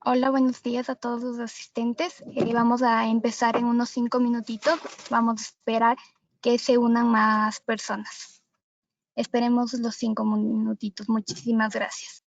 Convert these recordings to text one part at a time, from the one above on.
Hola, buenos días a todos los asistentes. Vamos a empezar en unos 5 minutitos. Vamos a esperar que se unan más personas. Esperemos los 5 minutitos. Muchísimas gracias.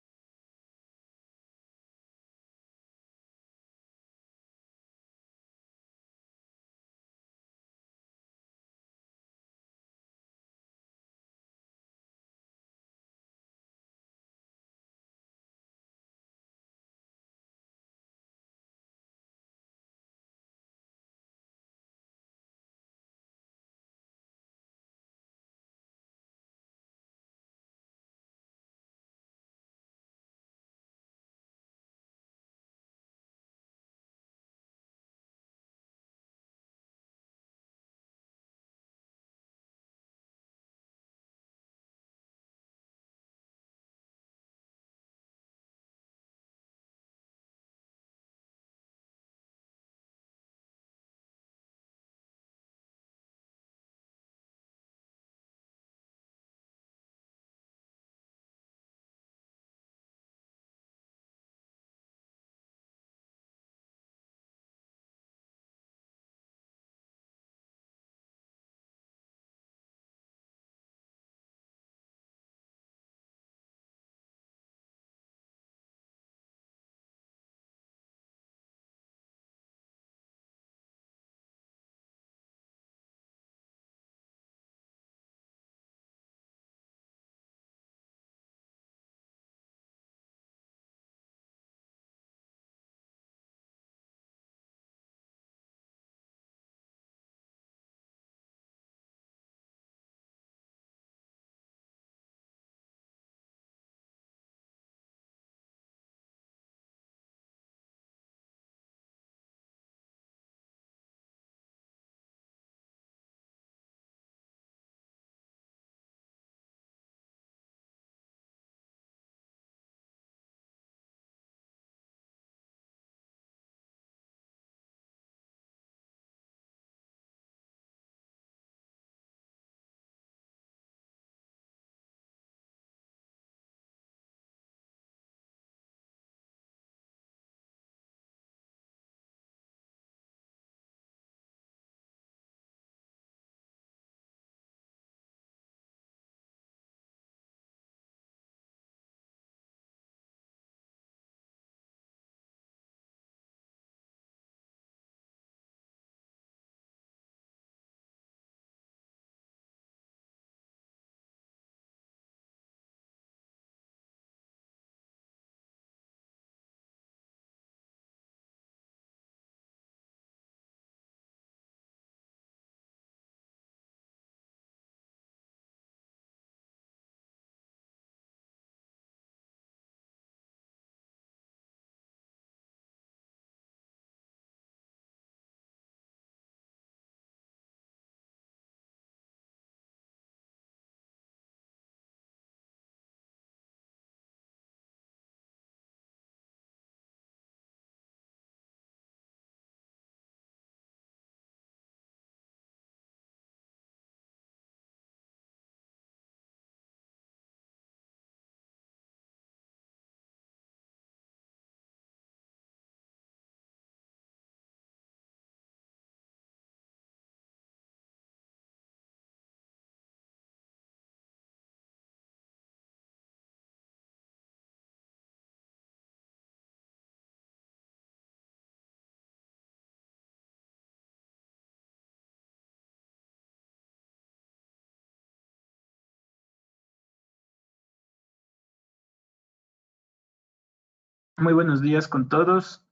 Muy buenos días con todos.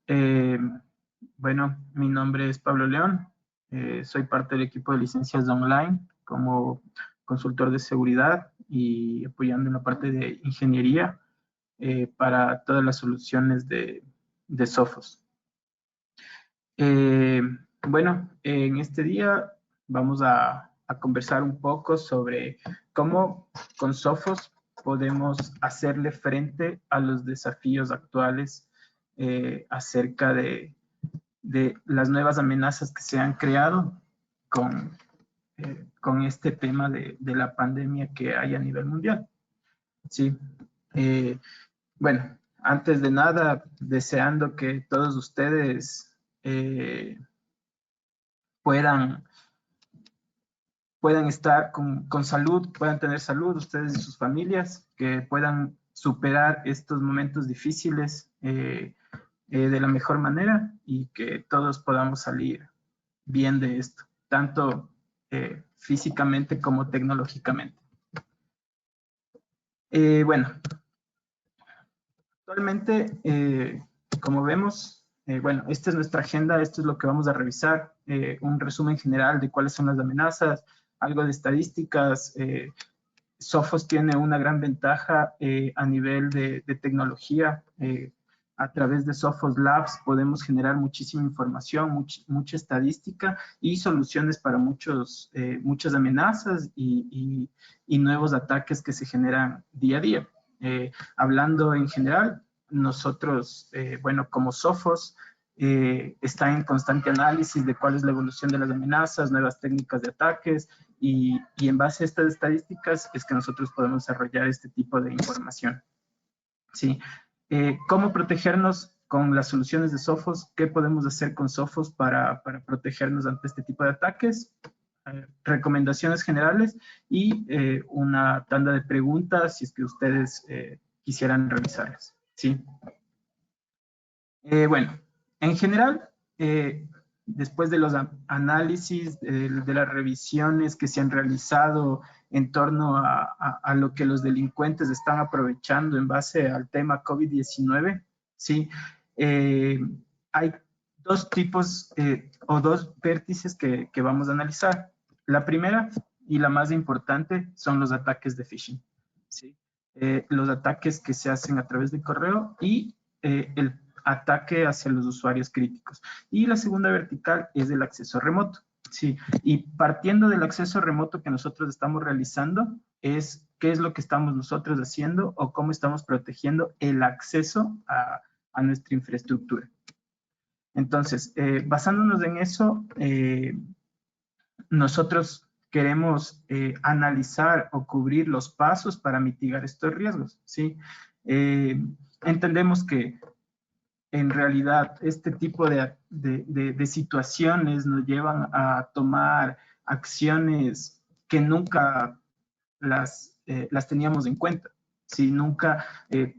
Bueno, mi nombre es Pablo León. Soy parte del equipo de licencias de online como consultor de seguridad y apoyando en la parte de ingeniería para todas las soluciones de Sophos. Eh, bueno, en este día vamos a conversar un poco sobre cómo con Sophos podemos hacerle frente a los desafíos actuales acerca de las nuevas amenazas que se han creado con este tema de la pandemia que hay a nivel mundial. Sí. Bueno, antes de nada, deseando que todos ustedes puedan estar con salud, puedan tener salud, ustedes y sus familias, que puedan superar estos momentos difíciles de la mejor manera y que todos podamos salir bien de esto, tanto físicamente como tecnológicamente. Bueno, actualmente, como vemos, bueno, esta es nuestra agenda, esto es lo que vamos a revisar, un resumen general de cuáles son las amenazas, algo de estadísticas. Sophos tiene una gran ventaja a nivel de tecnología. A través de Sophos Labs podemos generar muchísima información, mucha estadística y soluciones para muchas amenazas y nuevos ataques que se generan día a día. Hablando en general, nosotros, bueno, como Sophos, está en constante análisis de cuál es la evolución de las amenazas, nuevas técnicas de ataques, y en base a estas estadísticas es que nosotros podemos desarrollar este tipo de información. ¿Sí? ¿Cómo protegernos con las soluciones de Sophos? ¿Qué podemos hacer con Sophos para protegernos ante este tipo de ataques? Recomendaciones generales y una tanda de preguntas si es que ustedes quisieran revisarlas. ¿Sí? Bueno, en general, después de los análisis, de las revisiones que se han realizado en torno a lo que los delincuentes están aprovechando en base al tema COVID-19, ¿sí? Hay dos tipos o dos vértices que vamos a analizar. La primera y la más importante son los ataques de phishing, ¿sí? Los ataques que se hacen a través de correo y el ataque hacia los usuarios críticos. Y la segunda vertical es el acceso remoto. Sí, y partiendo del acceso remoto que nosotros estamos realizando, es qué es lo que estamos nosotros haciendo o cómo estamos protegiendo el acceso a nuestra infraestructura. Entonces, basándonos en eso, nosotros queremos analizar o cubrir los pasos para mitigar estos riesgos, ¿sí? Entendemos que en realidad este tipo de situaciones nos llevan a tomar acciones que nunca las teníamos en cuenta. Si nunca,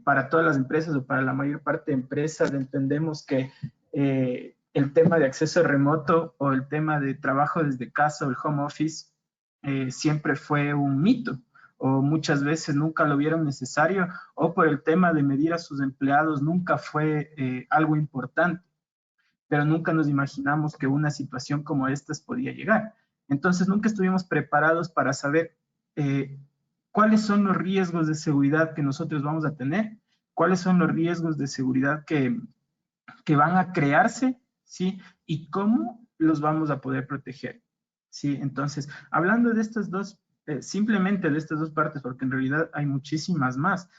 para todas las empresas o para la mayor parte de empresas, entendemos que el tema de acceso remoto o el tema de trabajo desde casa o el home office siempre fue un mito, o muchas veces nunca lo vieron necesario, o por el tema de medir a sus empleados nunca fue algo importante, pero nunca nos imaginamos que una situación como esta podía llegar. Entonces nunca estuvimos preparados para saber cuáles son los riesgos de seguridad que nosotros vamos a tener, cuáles son los riesgos de seguridad que van a crearse, ¿sí? Y cómo los vamos a poder proteger, ¿sí? Entonces, hablando de estas dos, simplemente de estas dos partes, porque en realidad hay muchísimas más,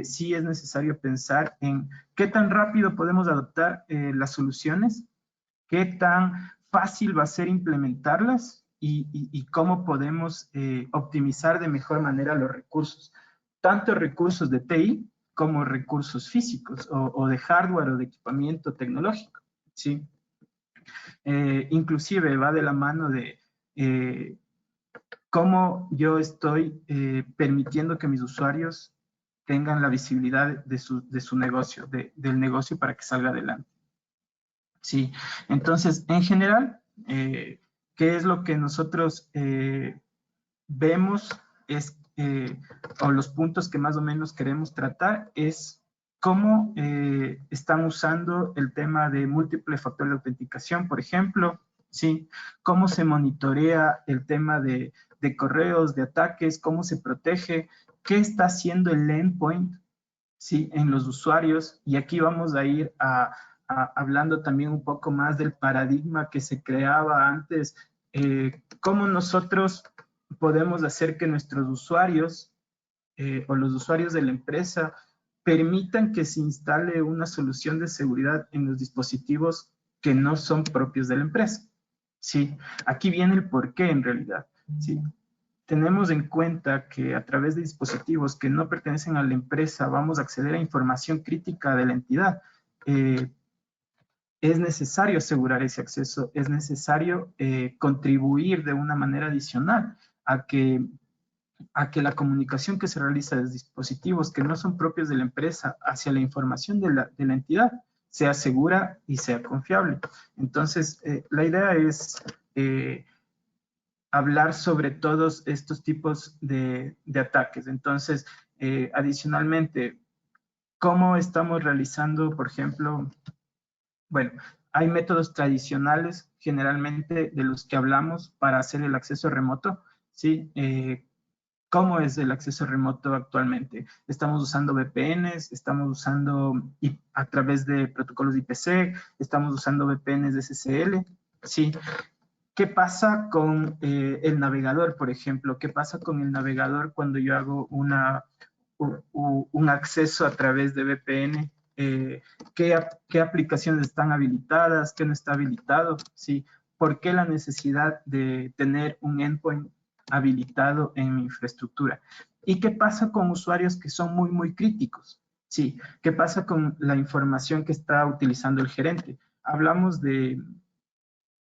sí es necesario pensar en qué tan rápido podemos adoptar las soluciones, qué tan fácil va a ser implementarlas y cómo podemos optimizar de mejor manera los recursos, tanto recursos de TI como recursos físicos o de hardware o de equipamiento tecnológico, ¿sí? Inclusive va de la mano de cómo yo estoy permitiendo que mis usuarios tengan la visibilidad de su negocio, del negocio para que salga adelante. Sí, entonces, en general, ¿qué es lo que nosotros vemos? O los puntos que más o menos queremos tratar es cómo están usando el tema de múltiple factor de autenticación, por ejemplo, ¿sí? Cómo se monitorea el tema de correos, de ataques, cómo se protege, qué está haciendo el endpoint, ¿sí? En los usuarios, y aquí vamos a ir hablando también un poco más del paradigma que se creaba antes, cómo nosotros podemos hacer que nuestros usuarios o los usuarios de la empresa permitan que se instale una solución de seguridad en los dispositivos que no son propios de la empresa. Sí, aquí viene el porqué en realidad. Sí. tenemos en cuenta que a través de dispositivos que no pertenecen a la empresa vamos a acceder a información crítica de la entidad, es necesario asegurar ese acceso, es necesario contribuir de una manera adicional a que la comunicación que se realiza de dispositivos que no son propios de la empresa hacia la información de la entidad sea segura y sea confiable. Entonces, la idea es hablar sobre todos estos tipos de ataques. Entonces, adicionalmente, ¿cómo estamos realizando, por ejemplo? Bueno, hay métodos tradicionales, generalmente, de los que hablamos para hacer el acceso remoto, ¿sí? ¿Cómo es el acceso remoto actualmente? Estamos usando VPNs, estamos usando a través de protocolos de IPsec, estamos usando VPNs de SSL, ¿sí? ¿Qué pasa con el navegador, por ejemplo? ¿Qué pasa con el navegador cuando yo hago un acceso a través de VPN? ¿Qué aplicaciones están habilitadas? ¿Qué no está habilitado? ¿Sí? ¿Por qué la necesidad de tener un endpoint habilitado en mi infraestructura? ¿Y qué pasa con usuarios que son muy, muy críticos? Sí. ¿Qué pasa con la información que está utilizando el gerente? Hablamos de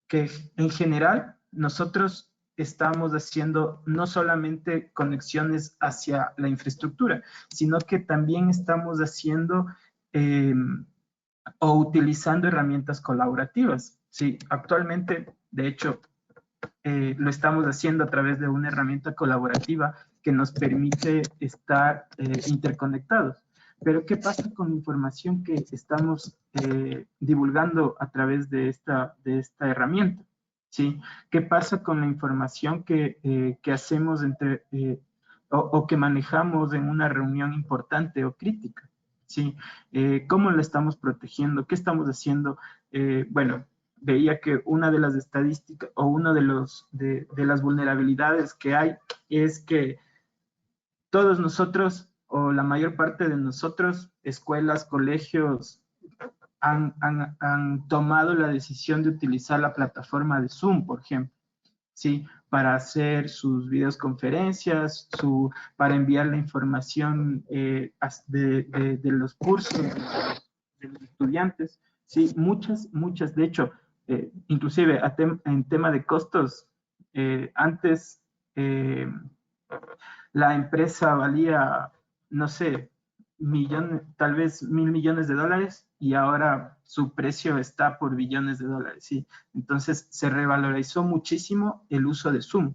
que en general nosotros estamos haciendo no solamente conexiones hacia la infraestructura, sino que también estamos haciendo o utilizando herramientas colaborativas. Sí, actualmente, de hecho, lo estamos haciendo a través de una herramienta colaborativa que nos permite estar interconectados. Pero, ¿qué pasa con la información que estamos divulgando a través de esta herramienta? ¿Sí? ¿Qué pasa con la información que hacemos o que manejamos en una reunión importante o crítica? ¿Sí? ¿Cómo la estamos protegiendo? ¿Qué estamos haciendo? Bueno, veía que una de las estadísticas o una de las vulnerabilidades que hay es que todos nosotros o la mayor parte de nosotros, escuelas, colegios, han tomado la decisión de utilizar la plataforma de Zoom, por ejemplo, ¿sí? Para hacer sus videoconferencias, para enviar la información de los cursos de los estudiantes, ¿sí? Muchas, de hecho, inclusive en tema de costos, antes la empresa valía, no sé, tal vez $1.000 millones y ahora su precio está por billones de dólares, ¿sí? Entonces se revalorizó muchísimo el uso de Zoom.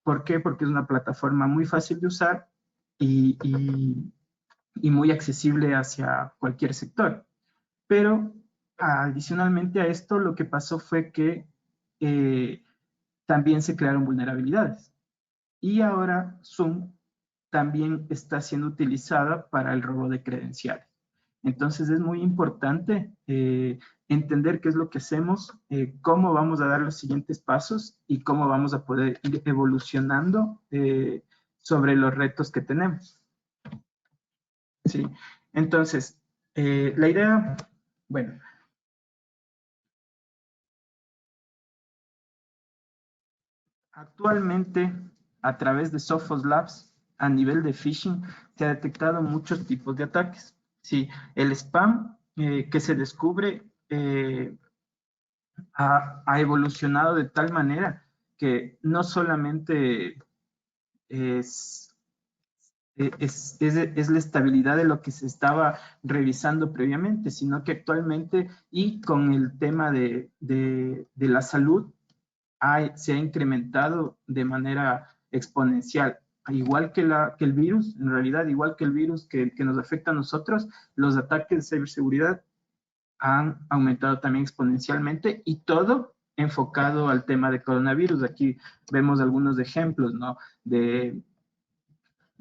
¿Por qué? Porque es una plataforma muy fácil de usar y muy accesible hacia cualquier sector. Pero adicionalmente a esto, lo que pasó fue que también se crearon vulnerabilidades. Y ahora Zoom también está siendo utilizada para el robo de credenciales. Entonces es muy importante entender qué es lo que hacemos, cómo vamos a dar los siguientes pasos y cómo vamos a poder ir evolucionando sobre los retos que tenemos. Sí. Entonces, la idea, bueno, actualmente, a través de Sophos Labs, a nivel de phishing, se ha detectado muchos tipos de ataques. Sí, el spam que se descubre ha evolucionado de tal manera que no solamente es la estabilidad de lo que se estaba revisando previamente, sino que actualmente y con el tema de la salud, se ha incrementado de manera exponencial. Igual que el virus, en realidad, igual que el virus que nos afecta a nosotros, los ataques de ciberseguridad han aumentado también exponencialmente y todo enfocado al tema de coronavirus. Aquí vemos algunos ejemplos, ¿no? De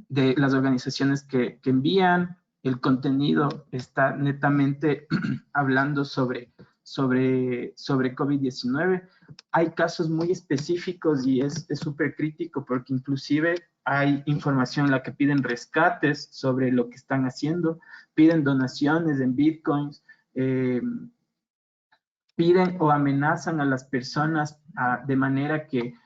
las organizaciones que envían el contenido, está netamente hablando sobre COVID-19. Hay casos muy específicos y es súper crítico porque inclusive hay información en la que piden rescates sobre lo que están haciendo, piden donaciones en bitcoins, piden o amenazan a las personas de manera que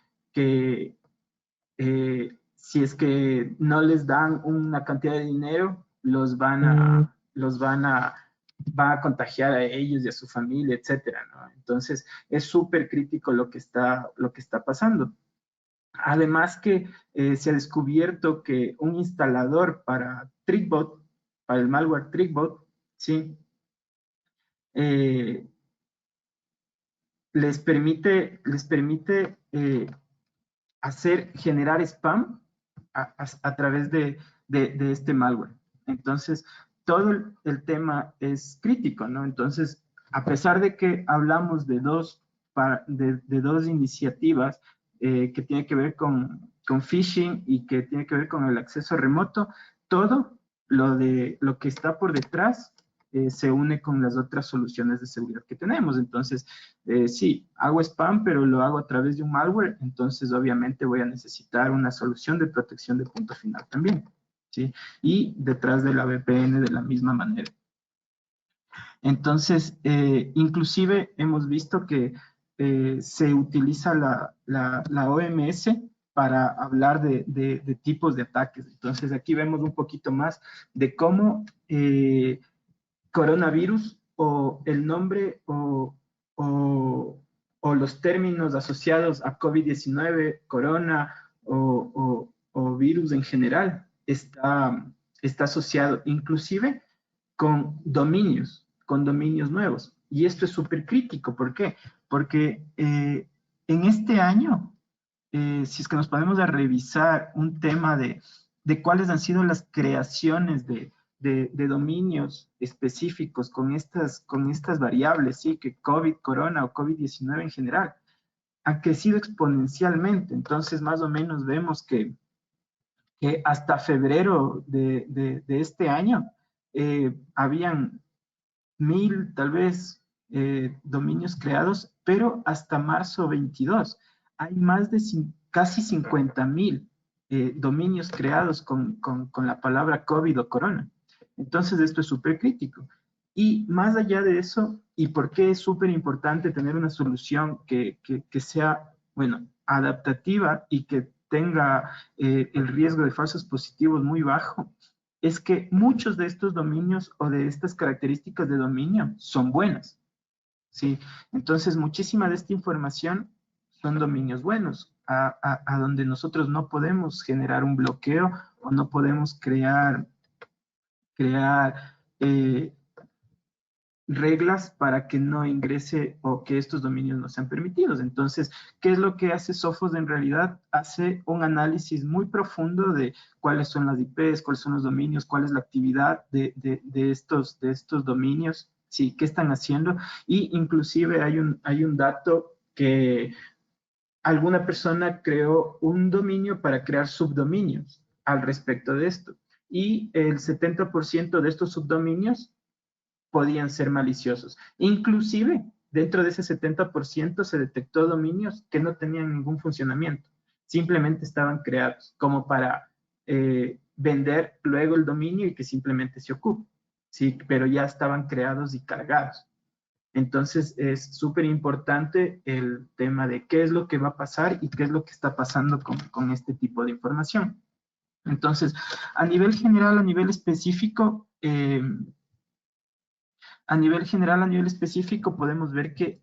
si es que no les dan una cantidad de dinero, va a contagiar a ellos y a su familia, etcétera, ¿no? Entonces, es súper crítico lo que está pasando. Además que se ha descubierto que un instalador para TrickBot, para el malware TrickBot, ¿sí? Les permite generar spam a través de este malware. Entonces, todo el tema es crítico, ¿no? Entonces, a pesar de que hablamos de dos iniciativas que tienen que ver con phishing y que tiene que ver con el acceso remoto, todo lo que está por detrás se une con las otras soluciones de seguridad que tenemos. Entonces, sí, hago spam, pero lo hago a través de un malware, entonces obviamente voy a necesitar una solución de protección de punto final también, ¿sí? Y detrás de la VPN de la misma manera. Entonces, inclusive hemos visto que se utiliza la OMS para hablar de tipos de ataques. Entonces, aquí vemos un poquito más de cómo coronavirus o el nombre o los términos asociados a COVID-19, corona o virus en general está asociado inclusive con dominios nuevos. Y esto es súper crítico. ¿Por qué? Porque en este año, si es que nos ponemos a revisar un tema de cuáles han sido las creaciones de dominios específicos con estas variables, ¿sí? Que COVID, corona o COVID-19 en general, ha crecido exponencialmente. Entonces, más o menos vemos que hasta febrero de este año habían 1000, tal vez, dominios creados, pero hasta marzo 22 hay más de casi 50,000 dominios creados con la palabra COVID o corona. Entonces, esto es súper crítico. Y más allá de eso, ¿y por qué es súper importante tener una solución que sea, bueno, adaptativa y que tenga el riesgo de falsos positivos muy bajo? Es que muchos de estos dominios o de estas características de dominio son buenas, ¿sí? Entonces, muchísima de esta información son dominios buenos, a donde nosotros no podemos generar un bloqueo o no podemos crear reglas para que no ingrese o que estos dominios no sean permitidos. Entonces, ¿qué es lo que hace Sophos? En realidad hace un análisis muy profundo de cuáles son las IPs, cuáles son los dominios, cuál es la actividad de estos dominios, sí, qué están haciendo. Y inclusive hay un dato que alguna persona creó un dominio para crear subdominios al respecto de esto. Y el 70% de estos subdominios podían ser maliciosos. Inclusive, dentro de ese 70% se detectó dominios que no tenían ningún funcionamiento. Simplemente estaban creados como para vender luego el dominio y que simplemente se ocupe. Sí, pero ya estaban creados y cargados. Entonces, es súper importante el tema de qué es lo que va a pasar y qué es lo que está pasando con este tipo de información. Entonces, a nivel general, a nivel específico, a nivel específico, podemos ver que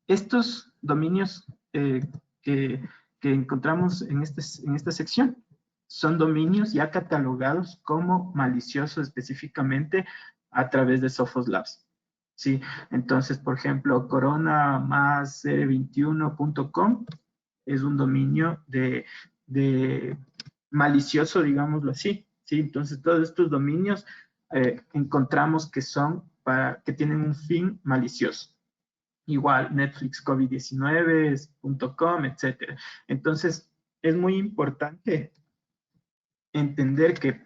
estos dominios que encontramos en esta sección son dominios ya catalogados como maliciosos específicamente a través de Sophos Labs. ¿Sí? Entonces, por ejemplo, corona+21.com es un dominio de malicioso, digámoslo así. ¿Sí? Entonces, todos estos dominios encontramos que tienen un fin malicioso. Igual, Netflix COVID-19.com, etc. Entonces, es muy importante entender que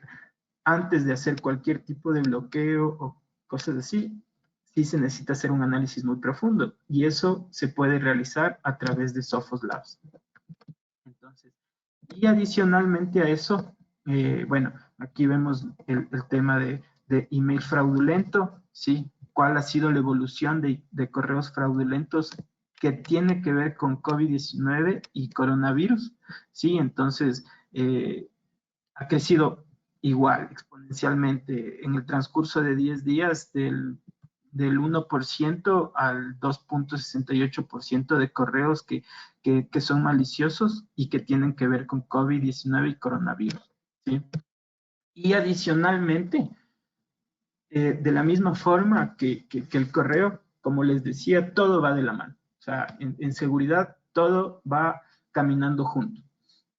antes de hacer cualquier tipo de bloqueo o cosas así, sí se necesita hacer un análisis muy profundo. Y eso se puede realizar a través de Sophos Labs. Entonces, y adicionalmente a eso, bueno, aquí vemos el tema de email fraudulento, ¿sí? ¿Cuál ha sido la evolución de correos fraudulentos que tiene que ver con COVID-19 y coronavirus, ¿sí? Entonces, ha crecido igual, exponencialmente, en el transcurso de 10 días del 1% al 2.68% de correos que son maliciosos y que tienen que ver con COVID-19 y coronavirus, ¿sí? Y adicionalmente, de la misma forma que el correo, como les decía, todo va de la mano. O sea, en seguridad todo va caminando junto.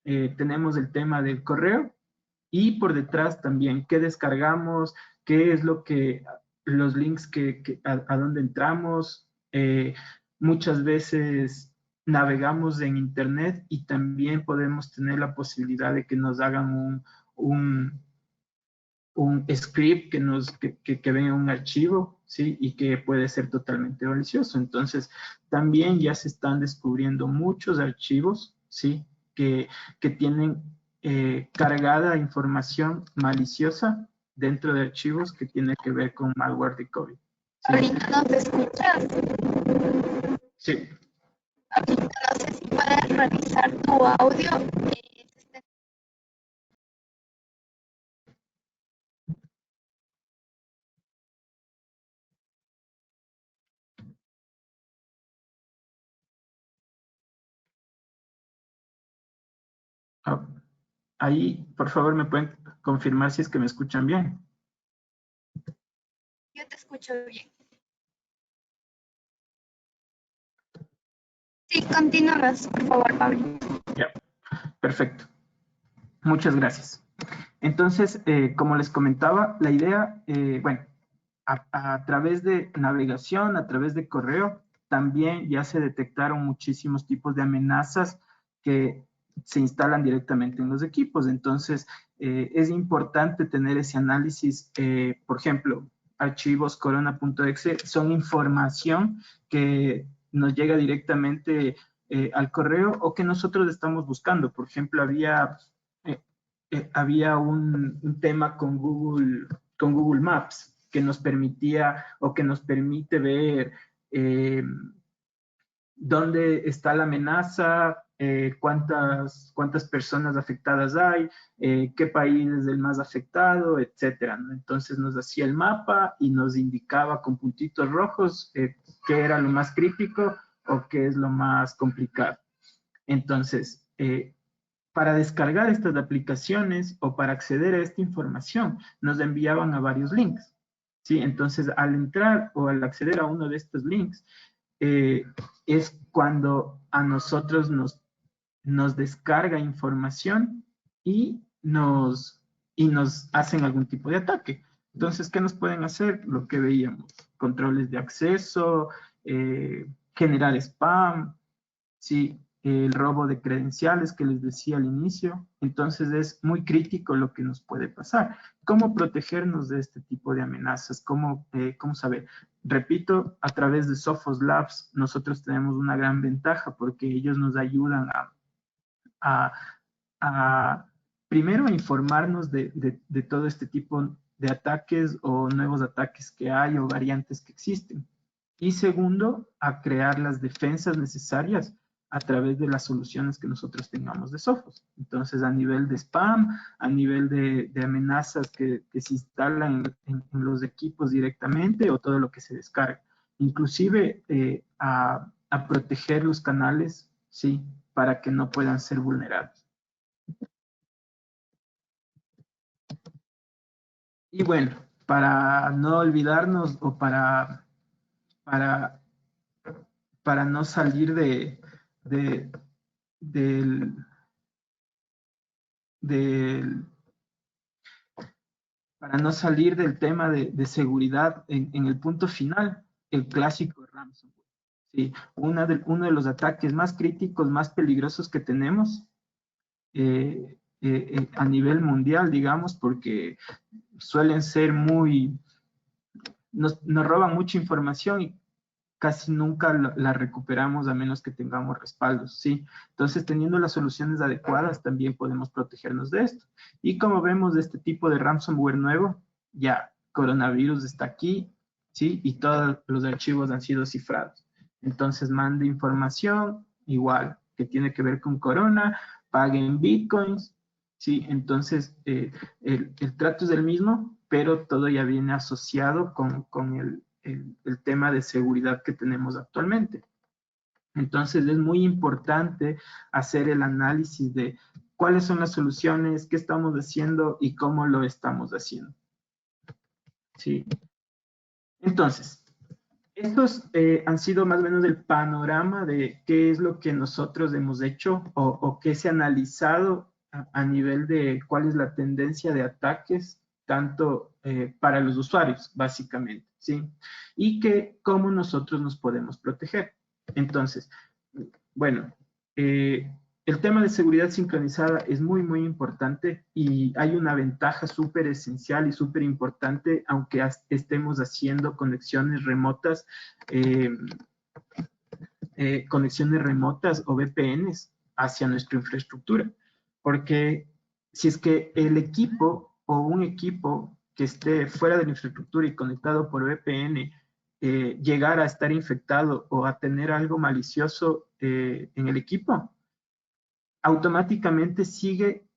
Tenemos el tema del correo y por detrás también qué descargamos, qué es lo que, los links a dónde entramos. Muchas veces navegamos en internet y también podemos tener la posibilidad de que nos hagan un script que venga un archivo, ¿sí? Y que puede ser totalmente malicioso. Entonces, también ya se están descubriendo muchos archivos, ¿sí? Que tienen cargada información maliciosa dentro de archivos que tiene que ver con malware de COVID. ¿Sí? Ahorita no te escuchas. Sí. Ahorita no sé si puedes revisar tu audio. Oh, ahí, por favor, me pueden confirmar si es que me escuchan bien. Yo te escucho bien. Sí, continúas, por favor, Pablo. Ya, perfecto. Muchas gracias. Entonces, como les comentaba, la idea, bueno, a través de navegación, a través de correo, también ya se detectaron muchísimos tipos de amenazas que se instalan directamente en los equipos. Entonces, es importante tener ese análisis. Por ejemplo, archivos corona.exe son información que nos llega directamente al correo o que nosotros estamos buscando. Por ejemplo, había un tema con Google Maps que nos permitía o que nos permite ver dónde está la amenaza, cuántas personas afectadas hay, qué país es el más afectado, etcétera, ¿no? Entonces nos hacía el mapa y nos indicaba con puntitos rojos qué era lo más crítico o qué es lo más complicado. Entonces, para descargar estas aplicaciones o para acceder a esta información, nos enviaban a varios links. ¿Sí? Entonces, al entrar o al acceder a uno de estos links, es cuando a nosotros nos descarga información y nos hacen algún tipo de ataque. Entonces, ¿qué nos pueden hacer? Lo que veíamos, controles de acceso, generar spam, ¿sí? El robo de credenciales que les decía al inicio. Entonces es muy crítico lo que nos puede pasar. ¿Cómo protegernos de este tipo de amenazas? ¿Cómo saber? Repito, a través de Sophos Labs nosotros tenemos una gran ventaja porque ellos nos ayudan primero a informarnos de todo este tipo de ataques o nuevos ataques que hay o variantes que existen. Y segundo, a crear las defensas necesarias a través de las soluciones que nosotros tengamos de Sophos. Entonces, a nivel de spam, a nivel de amenazas que se instalan en los equipos directamente o todo lo que se descarga. Inclusive a proteger los canales, sí, para que no puedan ser vulnerados. Y bueno, para no olvidarnos o para no salir de, del, del, para no salir del tema de seguridad en el punto final, el clásico ransomware. ¿Sí? Uno de los ataques más críticos, más peligrosos que tenemos a nivel mundial, digamos, porque suelen ser nos roban mucha información y casi nunca la recuperamos a menos que tengamos respaldos, ¿sí? Entonces, teniendo las soluciones adecuadas, también podemos protegernos de esto. Y como vemos de este tipo de ransomware nuevo, ya coronavirus está aquí, ¿sí? Y todos los archivos han sido cifrados. Entonces mande información, igual, que tiene que ver con Corona, pague en Bitcoins, ¿sí? Entonces el trato es el mismo, pero todo ya viene asociado con el tema de seguridad que tenemos actualmente. Entonces es muy importante hacer el análisis de cuáles son las soluciones, qué estamos haciendo y cómo lo estamos haciendo. ¿Sí? Entonces, estos han sido más o menos el panorama de qué es lo que nosotros hemos hecho o qué se ha analizado a nivel de cuál es la tendencia de ataques, tanto para los usuarios, básicamente, ¿sí? Y que cómo nosotros nos podemos proteger. Entonces, bueno, el tema de seguridad sincronizada es muy, muy importante y hay una ventaja súper esencial y súper importante, aunque estemos haciendo conexiones remotas o VPNs hacia nuestra infraestructura. Porque si es que el equipo o un equipo que esté fuera de la infraestructura y conectado por VPN llegara a estar infectado o a tener algo malicioso en el equipo, automáticamente sigue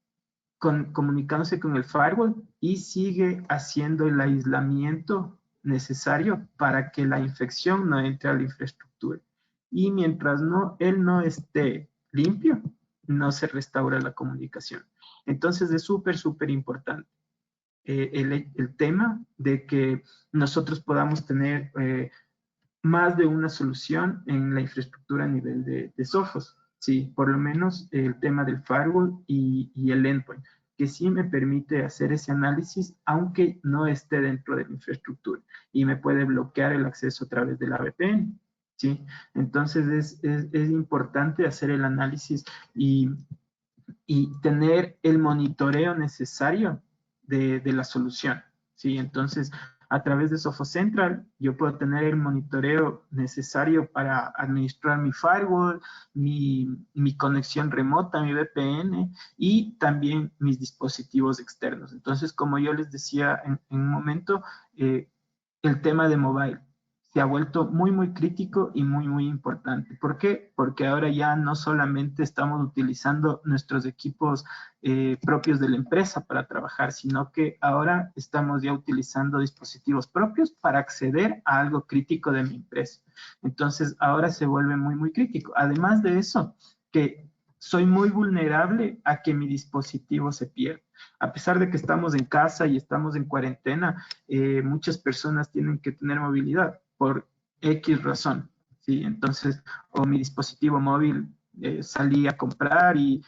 comunicándose con el firewall y sigue haciendo el aislamiento necesario para que la infección no entre a la infraestructura. Y mientras él no esté limpio, no se restaura la comunicación. Entonces es súper, súper importante el tema de que nosotros podamos tener más de una solución en la infraestructura a nivel de Sophos. Sí, por lo menos el tema del firewall y el endpoint, que sí me permite hacer ese análisis aunque no esté dentro de la infraestructura y me puede bloquear el acceso a través de la VPN. ¿Sí? Entonces es importante hacer el análisis y tener el monitoreo necesario de la solución. ¿Sí? Entonces, a través de Sophos Central, yo puedo tener el monitoreo necesario para administrar mi firewall, mi conexión remota, mi VPN y también mis dispositivos externos. Entonces, como yo les decía en un momento, el tema de mobile se ha vuelto muy, muy crítico y muy, muy importante. ¿Por qué? Porque ahora ya no solamente estamos utilizando nuestros equipos propios de la empresa para trabajar, sino que ahora estamos ya utilizando dispositivos propios para acceder a algo crítico de mi empresa. Entonces, ahora se vuelve muy, muy crítico. Además de eso, que soy muy vulnerable a que mi dispositivo se pierda. A pesar de que estamos en casa y estamos en cuarentena, muchas personas tienen que tener movilidad por X razón, ¿sí? Entonces, o mi dispositivo móvil, salí a comprar y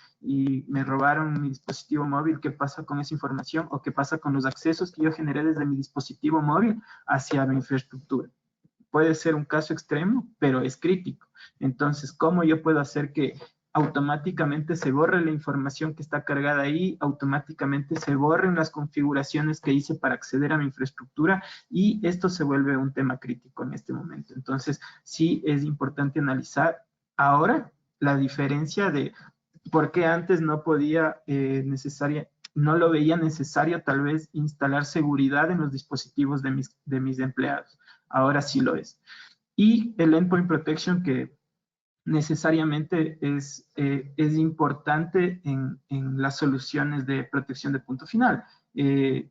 me robaron mi dispositivo móvil, ¿qué pasa con esa información? ¿O qué pasa con los accesos que yo generé desde mi dispositivo móvil hacia mi infraestructura? Puede ser un caso extremo, pero es crítico. Entonces, ¿cómo yo puedo hacer que automáticamente se borre la información que está cargada ahí, automáticamente se borren las configuraciones que hice para acceder a mi infraestructura y esto se vuelve un tema crítico en este momento? Entonces, sí es importante analizar ahora la diferencia de por qué antes no podía no lo veía necesario tal vez instalar seguridad en los dispositivos de mis empleados. Ahora sí lo es. Y el Endpoint Protection, que necesariamente es importante en las soluciones de protección de punto final.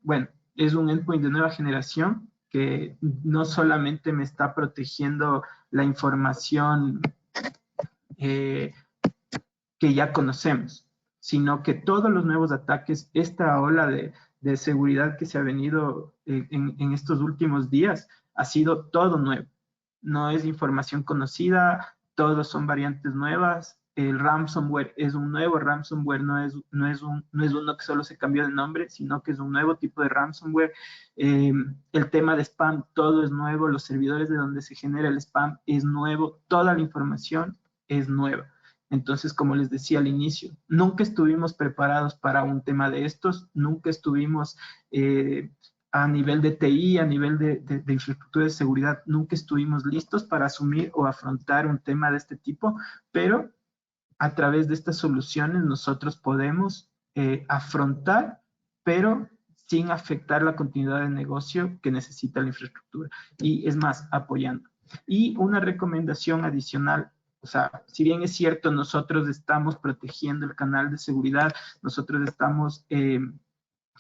Bueno, es un endpoint de nueva generación que no solamente me está protegiendo la información que ya conocemos, sino que todos los nuevos ataques, esta ola de seguridad que se ha venido en estos últimos días, ha sido todo nuevo. No es información conocida, todos son variantes nuevas. El ransomware es un nuevo ransomware, no es uno que solo se cambió de nombre, sino que es un nuevo tipo de ransomware. El tema de spam, todo es nuevo, los servidores de donde se genera el spam es nuevo, toda la información es nueva. Entonces, como les decía al inicio, nunca estuvimos preparados para un tema de estos, nunca estuvimos a nivel de TI, a nivel de infraestructura de seguridad, nunca estuvimos listos para asumir o afrontar un tema de este tipo, pero a través de estas soluciones nosotros podemos afrontar, pero sin afectar la continuidad de negocio que necesita la infraestructura. Y es más, apoyando. Y una recomendación adicional, o sea, si bien es cierto, nosotros estamos protegiendo el canal de seguridad, nosotros estamos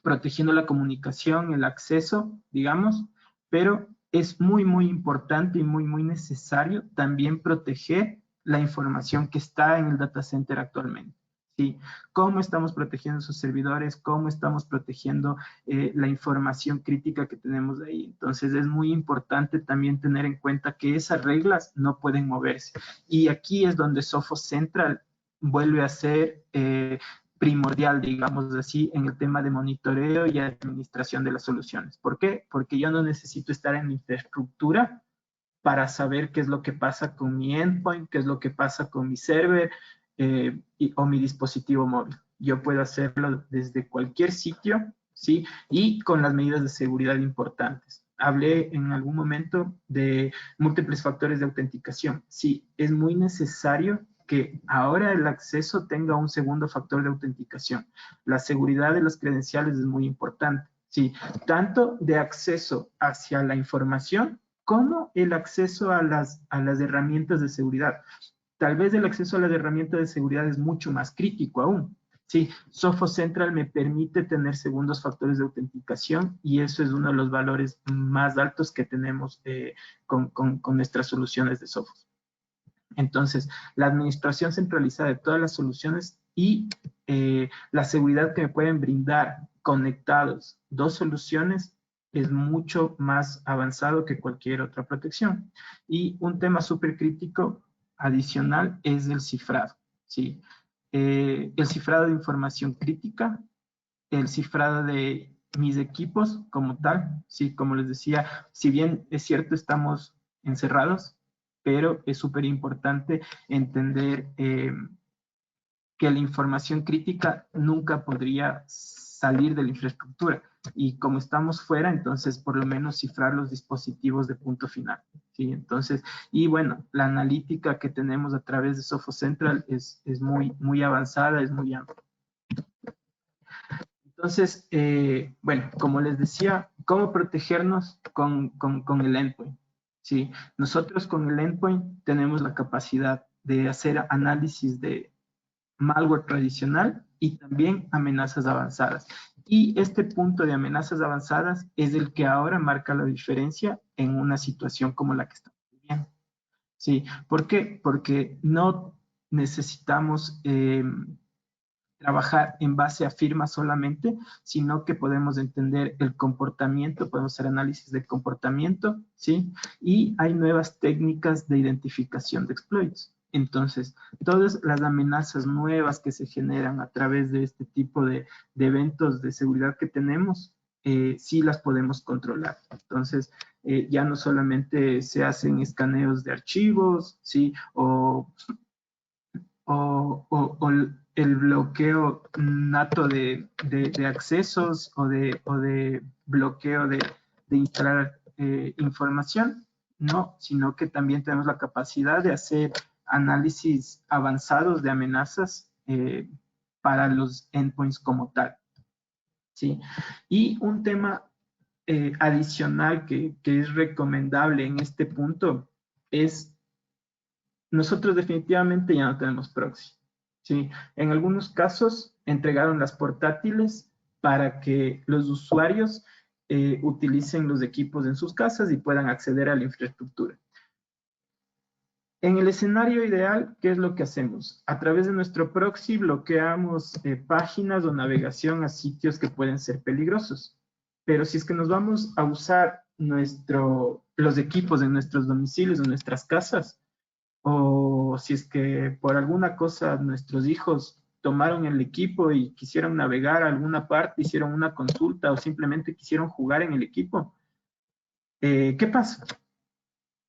protegiendo la comunicación, el acceso, digamos, pero es muy, muy importante y muy, muy necesario también proteger la información que está en el data center actualmente. ¿Sí? ¿Cómo estamos protegiendo esos servidores? ¿Cómo estamos protegiendo la información crítica que tenemos ahí? Entonces es muy importante también tener en cuenta que esas reglas no pueden moverse. Y aquí es donde Sophos Central vuelve a ser primordial, digamos así, en el tema de monitoreo y administración de las soluciones. ¿Por qué? Porque yo no necesito estar en la infraestructura para saber qué es lo que pasa con mi endpoint, qué es lo que pasa con mi server o mi dispositivo móvil. Yo puedo hacerlo desde cualquier sitio, ¿sí? Y con las medidas de seguridad importantes. Hablé en algún momento de múltiples factores de autenticación. Sí, es muy necesario que ahora el acceso tenga un segundo factor de autenticación. La seguridad de las credenciales es muy importante. Sí, tanto de acceso hacia la información como el acceso a las herramientas de seguridad. Tal vez el acceso a las herramientas de seguridad es mucho más crítico aún. Sí, Sophos Central me permite tener segundos factores de autenticación y eso es uno de los valores más altos que tenemos con nuestras soluciones de Sophos. Entonces, la administración centralizada de todas las soluciones y la seguridad que me pueden brindar conectados dos soluciones es mucho más avanzado que cualquier otra protección. Y un tema súper crítico adicional es el cifrado, ¿sí? El cifrado de información crítica, el cifrado de mis equipos como tal, ¿sí? Como les decía, si bien es cierto estamos encerrados, pero es súper importante entender que la información crítica nunca podría salir de la infraestructura. Y como estamos fuera, entonces por lo menos cifrar los dispositivos de punto final. ¿Sí? Entonces, y bueno, la analítica que tenemos a través de Sophos Central es muy, muy avanzada, es muy amplia. Entonces, bueno, como les decía, ¿cómo protegernos con el endpoint? ¿Sí? Nosotros con el endpoint tenemos la capacidad de hacer análisis de malware tradicional y también amenazas avanzadas. Y este punto de amenazas avanzadas es el que ahora marca la diferencia en una situación como la que estamos viviendo. ¿Sí? ¿Por qué? Porque no necesitamos trabajar en base a firmas solamente, sino que podemos entender el comportamiento, podemos hacer análisis de comportamiento, ¿sí? Y hay nuevas técnicas de identificación de exploits. Entonces, todas las amenazas nuevas que se generan a través de este tipo de eventos de seguridad que tenemos, sí las podemos controlar. Entonces, ya no solamente se hacen escaneos de archivos, ¿sí? O el bloqueo nato de accesos o de bloqueo de instalar información, no, sino que también tenemos la capacidad de hacer análisis avanzados de amenazas para los endpoints como tal. ¿Sí? Y un tema adicional que es recomendable en este punto es nosotros definitivamente ya no tenemos proxy. ¿Sí? En algunos casos entregaron las portátiles para que los usuarios utilicen los equipos en sus casas y puedan acceder a la infraestructura. En el escenario ideal, ¿qué es lo que hacemos? A través de nuestro proxy bloqueamos páginas o navegación a sitios que pueden ser peligrosos. Pero si es que nos vamos a usar los equipos en nuestros domicilios, en nuestras casas, o si es que por alguna cosa nuestros hijos tomaron el equipo y quisieron navegar a alguna parte, hicieron una consulta o simplemente quisieron jugar en el equipo, ¿qué pasa?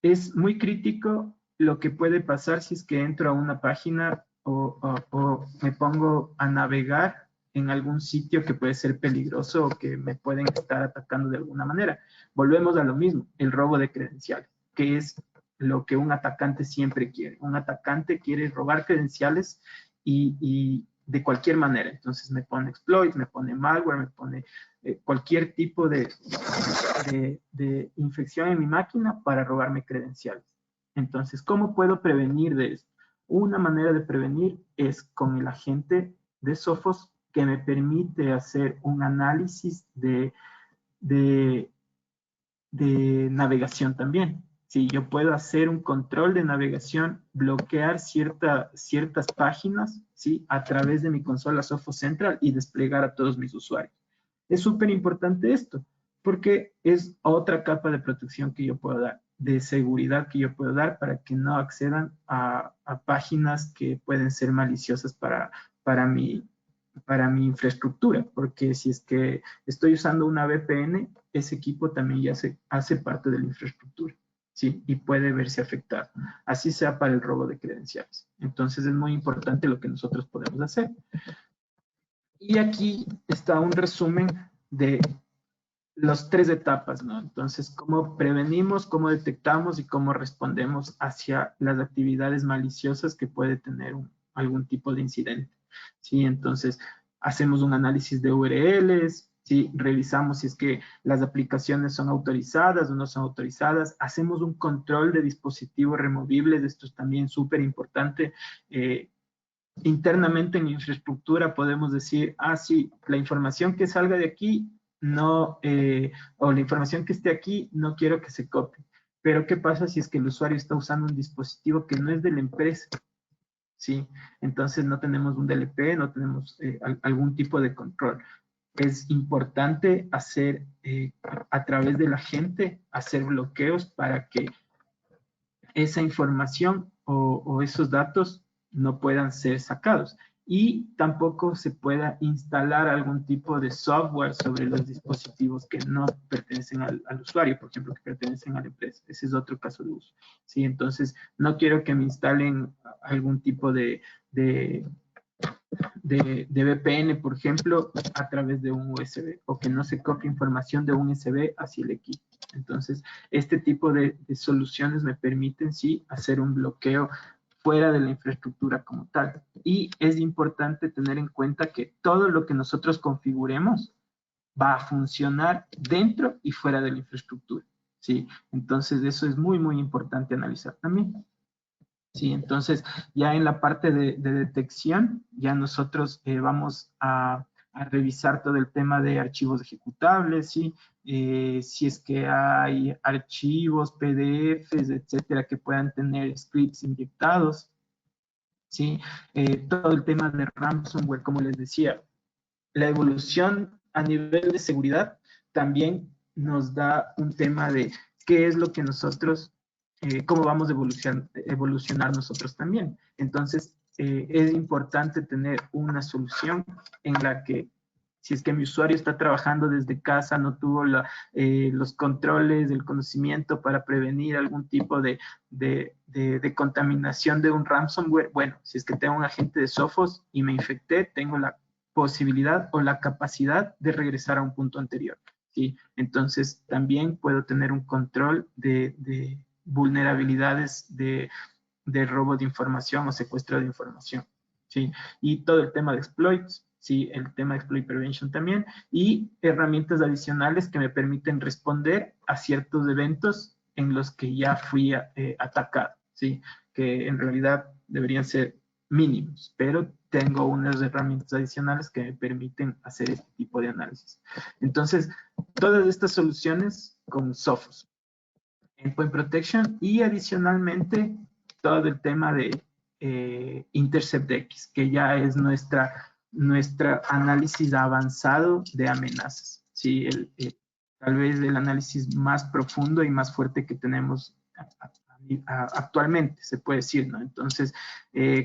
Es muy crítico lo que puede pasar si es que entro a una página o me pongo a navegar en algún sitio que puede ser peligroso o que me pueden estar atacando de alguna manera. Volvemos a lo mismo, el robo de credenciales, que es lo que un atacante siempre quiere. Un atacante quiere robar credenciales y de cualquier manera. Entonces me pone exploit, me pone malware, me pone cualquier tipo de infección en mi máquina para robarme credenciales. Entonces, ¿cómo puedo prevenir de esto? Una manera de prevenir es con el agente de Sophos que me permite hacer un análisis de navegación también. Sí, yo puedo hacer un control de navegación, bloquear ciertas páginas, ¿sí? A través de mi consola Sophos Central y desplegar a todos mis usuarios. Es súper importante esto, porque es otra capa de protección que yo puedo dar, de seguridad que yo puedo dar para que no accedan a páginas que pueden ser maliciosas para mi, para mi infraestructura, porque si es que estoy usando una VPN, ese equipo también ya hace parte de la infraestructura, ¿sí? Y puede verse afectado, así sea para el robo de credenciales. Entonces es muy importante lo que nosotros podemos hacer. Y aquí está un resumen de las 3 etapas, ¿no? Entonces, cómo prevenimos, cómo detectamos y cómo respondemos hacia las actividades maliciosas que puede tener algún tipo de incidente, ¿sí? Entonces, hacemos un análisis de URLs, ¿sí? Revisamos si es que las aplicaciones son autorizadas o no son autorizadas, hacemos un control de dispositivos removibles, esto es también súper importante. Internamente en infraestructura podemos decir, ah, sí, la información que salga de aquí no, o la información que esté aquí no quiero que se copie. Pero ¿qué pasa si es que el usuario está usando un dispositivo que no es de la empresa? ¿Sí? Entonces no tenemos un DLP, no tenemos algún tipo de control. Es importante hacer, a través de la gente, hacer bloqueos para que esa información o esos datos no puedan ser sacados. Y tampoco se pueda instalar algún tipo de software sobre los dispositivos que no pertenecen al usuario, por ejemplo, que pertenecen a la empresa. Ese es otro caso de uso. ¿Sí? Entonces, no quiero que me instalen algún tipo de VPN, por ejemplo, a través de un USB, o que no se copie información de un USB hacia el equipo. Entonces, este tipo de soluciones me permiten, sí, hacer un bloqueo fuera de la infraestructura como tal. Y es importante tener en cuenta que todo lo que nosotros configuremos va a funcionar dentro y fuera de la infraestructura, ¿sí? Entonces, eso es muy, muy importante analizar también. Sí, entonces ya en la parte de detección, ya nosotros vamos a revisar todo el tema de archivos ejecutables, ¿sí? Si es que hay archivos, PDFs, etcétera, que puedan tener scripts inyectados, ¿sí? Todo el tema de ransomware, como les decía, la evolución a nivel de seguridad también nos da un tema de qué es lo que nosotros, cómo vamos a evolucionar nosotros también. Entonces, es importante tener una solución en la que si es que mi usuario está trabajando desde casa, no tuvo los controles, el conocimiento para prevenir algún tipo de contaminación de un ransomware, bueno, si es que tengo un agente de Sophos y me infecté, tengo la posibilidad o la capacidad de regresar a un punto anterior, ¿sí? Entonces, también puedo tener un control de vulnerabilidades de robo de información o secuestro de información, ¿sí? Y todo el tema de exploits, ¿sí? El tema de exploit prevention también, y herramientas adicionales que me permiten responder a ciertos eventos en los que ya fui atacado, ¿sí? Que en realidad deberían ser mínimos, pero tengo unas herramientas adicionales que me permiten hacer este tipo de análisis. Entonces, todas estas soluciones con Sophos, Endpoint Protection, y adicionalmente todo el tema de InterceptX, que ya es nuestra análisis avanzado de amenazas. ¿Sí? Tal vez el análisis más profundo y más fuerte que tenemos actualmente, se puede decir, ¿no? Entonces,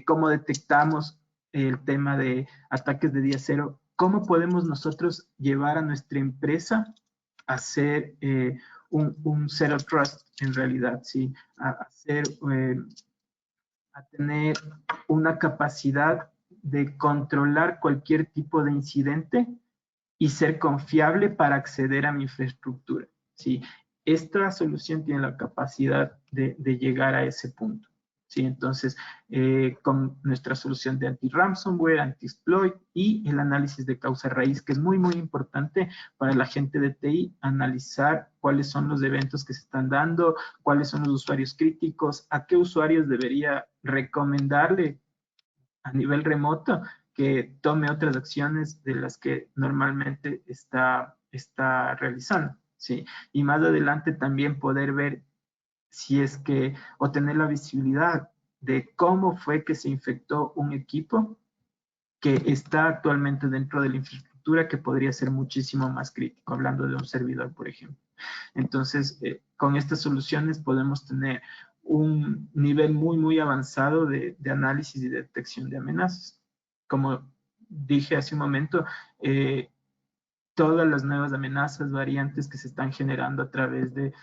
¿cómo detectamos el tema de ataques de día cero? ¿Cómo podemos nosotros llevar a nuestra empresa a hacer un Zero Trust en realidad, ¿sí? A tener una capacidad de controlar cualquier tipo de incidente y ser confiable para acceder a mi infraestructura, ¿sí? Esta solución tiene la capacidad de llegar a ese punto. ¿sí? Entonces, con nuestra solución de anti-ransomware, anti-exploit y el análisis de causa raíz, que es muy, muy importante para la gente de TI, analizar cuáles son los eventos que se están dando, cuáles son los usuarios críticos, a qué usuarios debería recomendarle a nivel remoto que tome otras acciones de las que normalmente está realizando, ¿sí? Y más adelante también poder ver si es que, o tener la visibilidad de cómo fue que se infectó un equipo que está actualmente dentro de la infraestructura, que podría ser muchísimo más crítico, hablando de un servidor, por ejemplo. Entonces, con estas soluciones podemos tener un nivel muy, muy avanzado de análisis y detección de amenazas. Como dije hace un momento, todas las nuevas amenazas, variantes que se están generando a través de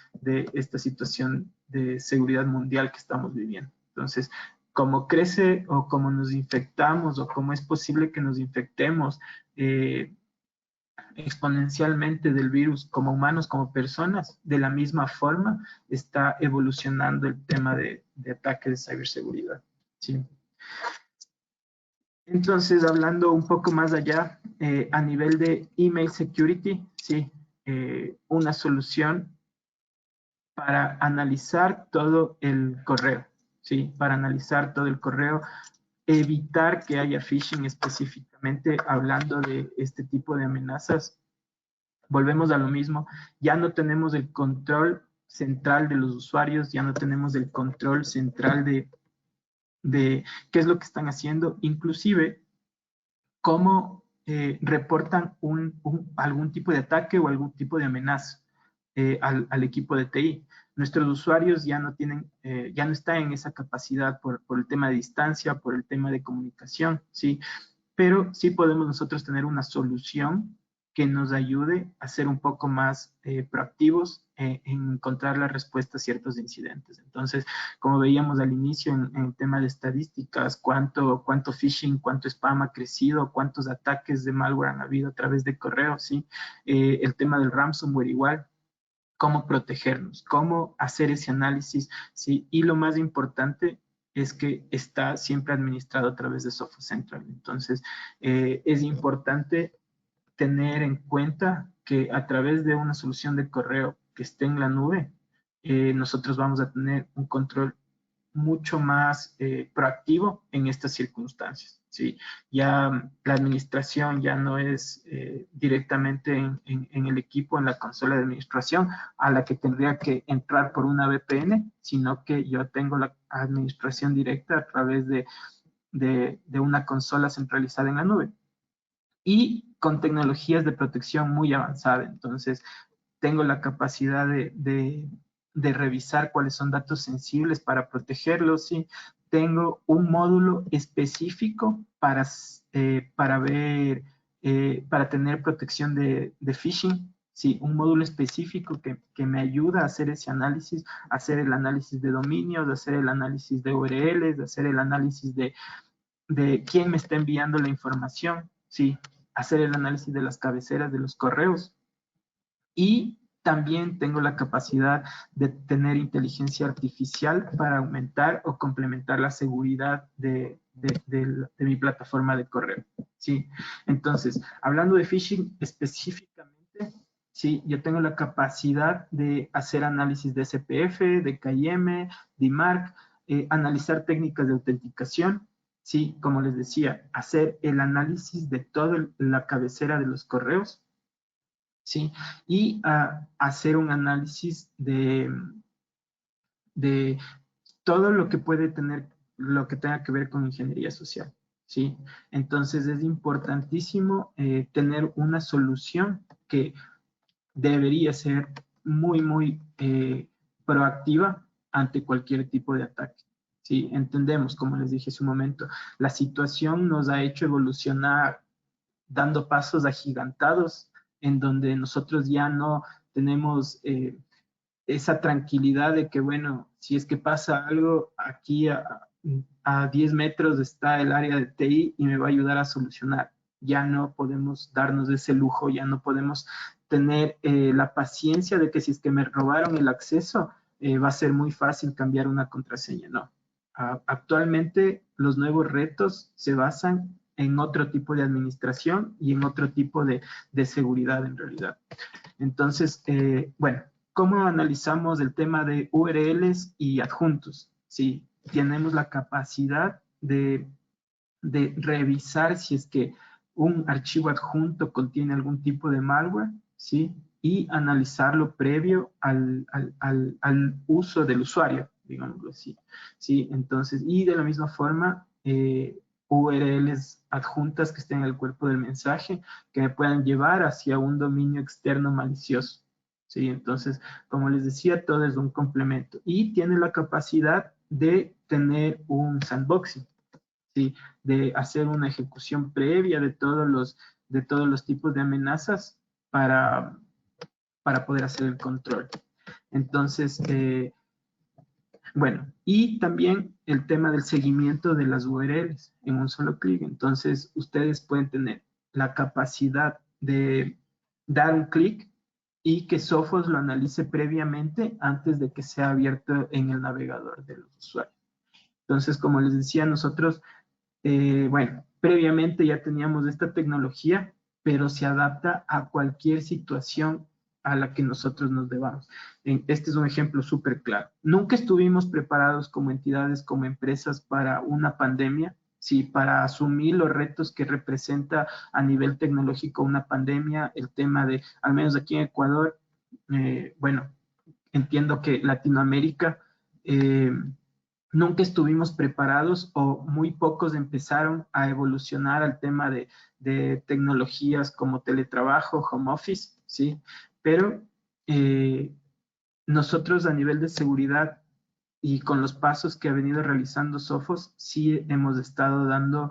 esta situación de seguridad mundial que estamos viviendo. Entonces, como crece o como nos infectamos o como es posible que nos infectemos exponencialmente del virus como humanos, como personas, de la misma forma está evolucionando el tema de ataques de ciberseguridad. ¿Sí? Entonces, hablando un poco más allá, a nivel de email security, sí, una solución para analizar todo el correo, sí, para analizar todo el correo, evitar que haya phishing específicamente, hablando de este tipo de amenazas. Volvemos a lo mismo, ya no tenemos el control central de los usuarios, ya no tenemos el control central de qué es lo que están haciendo, inclusive cómo reportan algún tipo de ataque o algún tipo de amenaza al equipo de TI. Nuestros usuarios ya no tienen, ya no están en esa capacidad por el tema de distancia, por el tema de comunicación, ¿sí? Pero sí podemos nosotros tener una solución que nos ayude a ser un poco más proactivos en encontrar la respuesta a ciertos incidentes. Entonces, como veíamos al inicio en el tema de estadísticas, cuánto phishing, cuánto spam ha crecido, cuántos ataques de malware han habido a través de correo, ¿sí? El tema del ransomware igual, cómo protegernos, cómo hacer ese análisis, ¿sí? Y lo más importante es que está siempre administrado a través de Software Central. Entonces, es importante tener en cuenta que a través de una solución de correo que esté en la nube, nosotros vamos a tener un control mucho más proactivo en estas circunstancias. ¿Sí? Ya la administración ya no es directamente en el equipo, en la consola de administración, a la que tendría que entrar por una VPN, sino que yo tengo la administración directa a través de una consola centralizada en la nube. Y con tecnologías de protección muy avanzadas. Entonces, tengo la capacidad de revisar cuáles son datos sensibles para protegerlos, ¿sí? Tengo un módulo específico para ver, para tener protección de phishing, ¿sí? Un módulo específico que me ayuda a hacer ese análisis, a hacer el análisis de dominios, a hacer el análisis de URLs, a hacer el análisis de quién me está enviando la información, ¿sí? Hacer el análisis de las cabeceras de los correos. Y también tengo la capacidad de tener inteligencia artificial para aumentar o complementar la seguridad de mi plataforma de correo. ¿Sí? Entonces, hablando de phishing específicamente, sí, yo tengo la capacidad de hacer análisis de SPF, de KIM, de IMARC, analizar técnicas de autenticación, sí, como les decía, hacer el análisis de toda la cabecera de los correos, ¿sí? Y hacer un análisis de todo lo que puede tener, lo que tenga que ver con ingeniería social, ¿sí? Entonces es importantísimo tener una solución que debería ser muy, muy proactiva ante cualquier tipo de ataque. Sí, entendemos, como les dije hace un momento, la situación nos ha hecho evolucionar dando pasos agigantados en donde nosotros ya no tenemos esa tranquilidad de que, bueno, si es que pasa algo, aquí a 10 metros está el área de TI y me va a ayudar a solucionar. Ya no podemos darnos ese lujo, ya no podemos tener la paciencia de que si es que me robaron el acceso, va a ser muy fácil cambiar una contraseña. No, Actualmente los nuevos retos se basan en otro tipo de administración y en otro tipo de seguridad en realidad. Entonces, bueno, ¿cómo analizamos el tema de URLs y adjuntos? Sí, tenemos la capacidad de revisar si es que un archivo adjunto contiene algún tipo de malware, ¿sí? Y analizarlo previo al uso del usuario, digámoslo así, ¿sí? Entonces, y de la misma forma, URLs adjuntas que estén en el cuerpo del mensaje que me puedan llevar hacia un dominio externo malicioso, ¿sí? Entonces, como les decía, todo es un complemento y tiene la capacidad de tener un sandboxing, ¿sí? De hacer una ejecución previa de todos los tipos de amenazas para poder hacer el control. Entonces, bueno, y también el tema del seguimiento de las URLs en un solo clic. Entonces, ustedes pueden tener la capacidad de dar un clic y que Sophos lo analice previamente antes de que sea abierto en el navegador de los usuarios. Entonces, como les decía, nosotros bueno, previamente ya teníamos esta tecnología, pero se adapta a cualquier situación a la que nosotros nos debamos. Este es un ejemplo súper claro. Nunca estuvimos preparados como entidades, como empresas para una pandemia, sí, para asumir los retos que representa a nivel tecnológico una pandemia, el tema de, al menos aquí en Ecuador, bueno, entiendo que Latinoamérica, nunca estuvimos preparados o muy pocos empezaron a evolucionar al tema de tecnologías como teletrabajo, home office, ¿sí? Pero nosotros a nivel de seguridad y con los pasos que ha venido realizando Sophos, sí hemos estado dando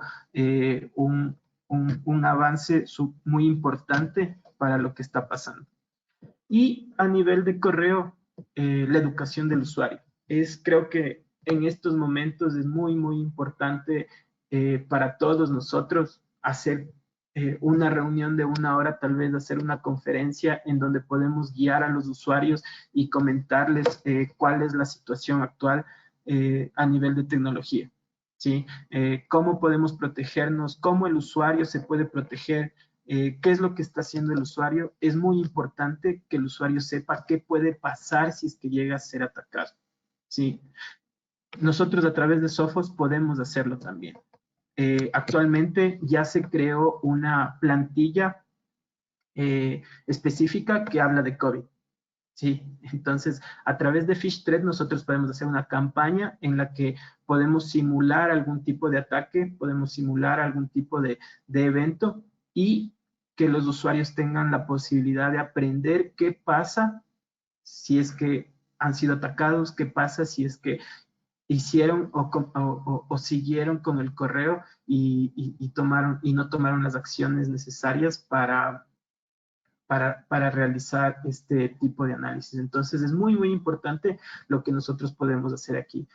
un avance muy importante para lo que está pasando. Y a nivel de correo, la educación del usuario. Creo que en estos momentos es muy, muy importante para todos nosotros hacer una reunión de 1 hora, tal vez hacer una conferencia en donde podemos guiar a los usuarios y comentarles cuál es la situación actual a nivel de tecnología, ¿sí? Cómo podemos protegernos, cómo el usuario se puede proteger, qué es lo que está haciendo el usuario. Es muy importante que el usuario sepa qué puede pasar si es que llega a ser atacado, ¿sí? Nosotros a través de Sophos podemos hacerlo también. Actualmente ya se creó una plantilla específica que habla de COVID. Sí, entonces a través de PhishThread nosotros podemos hacer una campaña en la que podemos simular algún tipo de ataque, podemos simular algún tipo de evento y que los usuarios tengan la posibilidad de aprender qué pasa si es que han sido atacados, qué pasa si es que hicieron o siguieron con el correo y no tomaron las acciones necesarias para realizar este tipo de análisis. Entonces es muy, muy importante lo que nosotros podemos hacer aquí.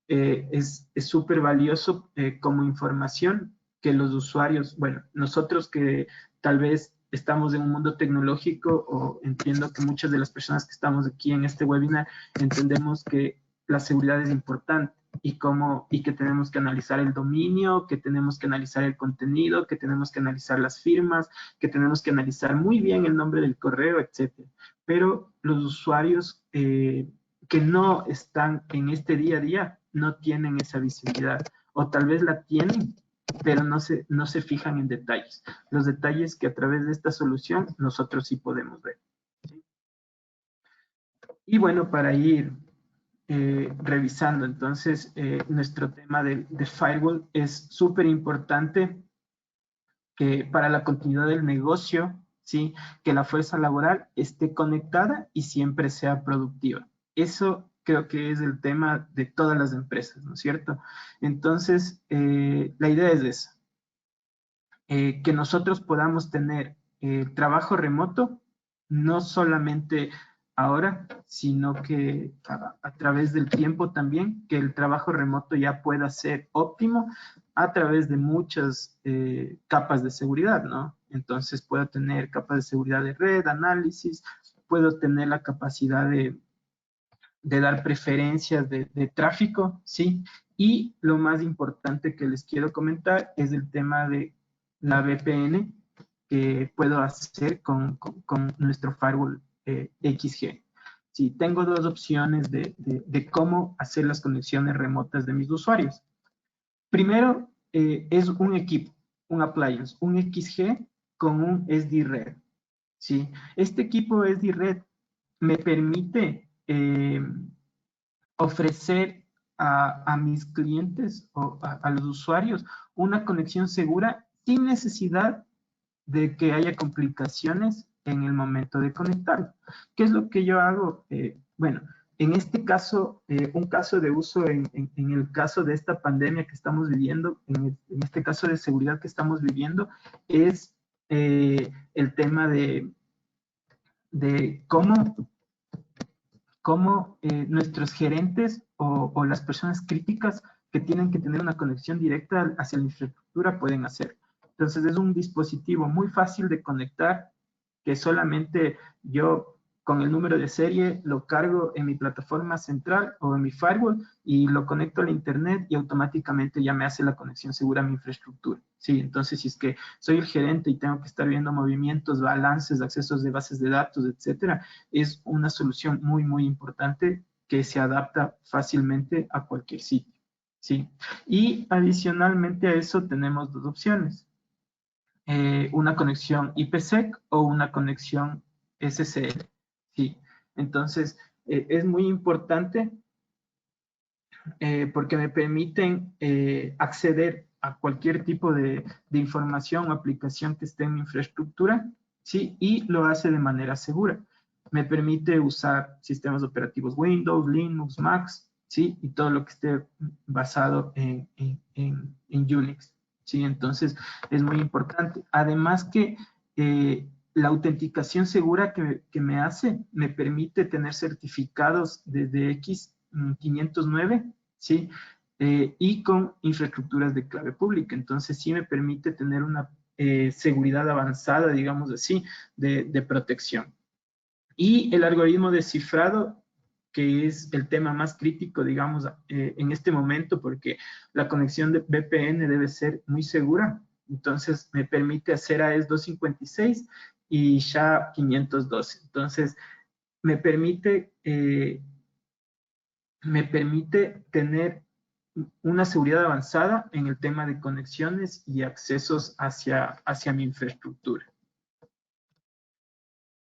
Es súper valioso como información que los usuarios, bueno, nosotros que tal vez estamos en un mundo tecnológico, o entiendo que muchas de las personas que estamos aquí en este webinar entendemos que la seguridad es importante y que tenemos que analizar el dominio, que tenemos que analizar el contenido, que tenemos que analizar las firmas, que tenemos que analizar muy bien el nombre del correo, etc. Pero los usuarios que no están en este día a día no tienen esa visibilidad, o tal vez la tienen, pero no se fijan en detalles. Los detalles que a través de esta solución nosotros sí podemos ver. ¿Sí? Y bueno, para ir revisando, entonces, nuestro tema de firewall es súper importante que para la continuidad del negocio, ¿sí? Que la fuerza laboral esté conectada y siempre sea productiva. Eso creo que es el tema de todas las empresas, ¿no es cierto? Entonces, la idea es esa, que nosotros podamos tener trabajo remoto, no solamente ahora, sino que a través del tiempo también, que el trabajo remoto ya pueda ser óptimo a través de muchas capas de seguridad, ¿no? Entonces puedo tener capas de seguridad de red, análisis, puedo tener la capacidad de dar preferencias de tráfico, ¿sí? Y lo más importante que les quiero comentar es el tema de la VPN que puedo hacer con nuestro firewall XG. Sí, tengo dos opciones de cómo hacer las conexiones remotas de mis usuarios. Primero, es un equipo, un appliance, un XG con un SD-Red. ¿Sí? Este equipo SD-Red me permite ofrecer a mis clientes o a los usuarios una conexión segura sin necesidad de que haya complicaciones en el momento de conectar. ¿Qué es lo que yo hago? Bueno, en este caso, un caso de uso en el caso de esta pandemia que estamos viviendo, en este caso de seguridad que estamos viviendo, es el tema de cómo nuestros gerentes o las personas críticas que tienen que tener una conexión directa hacia la infraestructura pueden hacer. Entonces es un dispositivo muy fácil de conectar que solamente yo con el número de serie lo cargo en mi plataforma central o en mi firewall y lo conecto al internet y automáticamente ya me hace la conexión segura a mi infraestructura. Sí, entonces si es que soy el gerente y tengo que estar viendo movimientos, balances, accesos de bases de datos, etcétera, es una solución muy, muy importante que se adapta fácilmente a cualquier sitio. Sí, y adicionalmente a eso tenemos dos opciones. Una conexión IPsec o una conexión SSL. Sí, entonces es muy importante porque me permiten acceder a cualquier tipo de información o aplicación que esté en mi infraestructura, ¿sí? Y lo hace de manera segura. Me permite usar sistemas operativos Windows, Linux, Macs, ¿sí? Y todo lo que esté basado en Unix, ¿sí? Entonces, es muy importante. Además que la autenticación segura que me hace me permite tener certificados desde X509, ¿sí? Y con infraestructuras de clave pública. Entonces, sí me permite tener una seguridad avanzada, digamos así, de protección. Y el algoritmo de cifrado, que es el tema más crítico, digamos, en este momento, porque la conexión de VPN debe ser muy segura. Entonces, me permite hacer AES 256 y SHA-512. Entonces, me permite tener una seguridad avanzada en el tema de conexiones y accesos hacia mi infraestructura.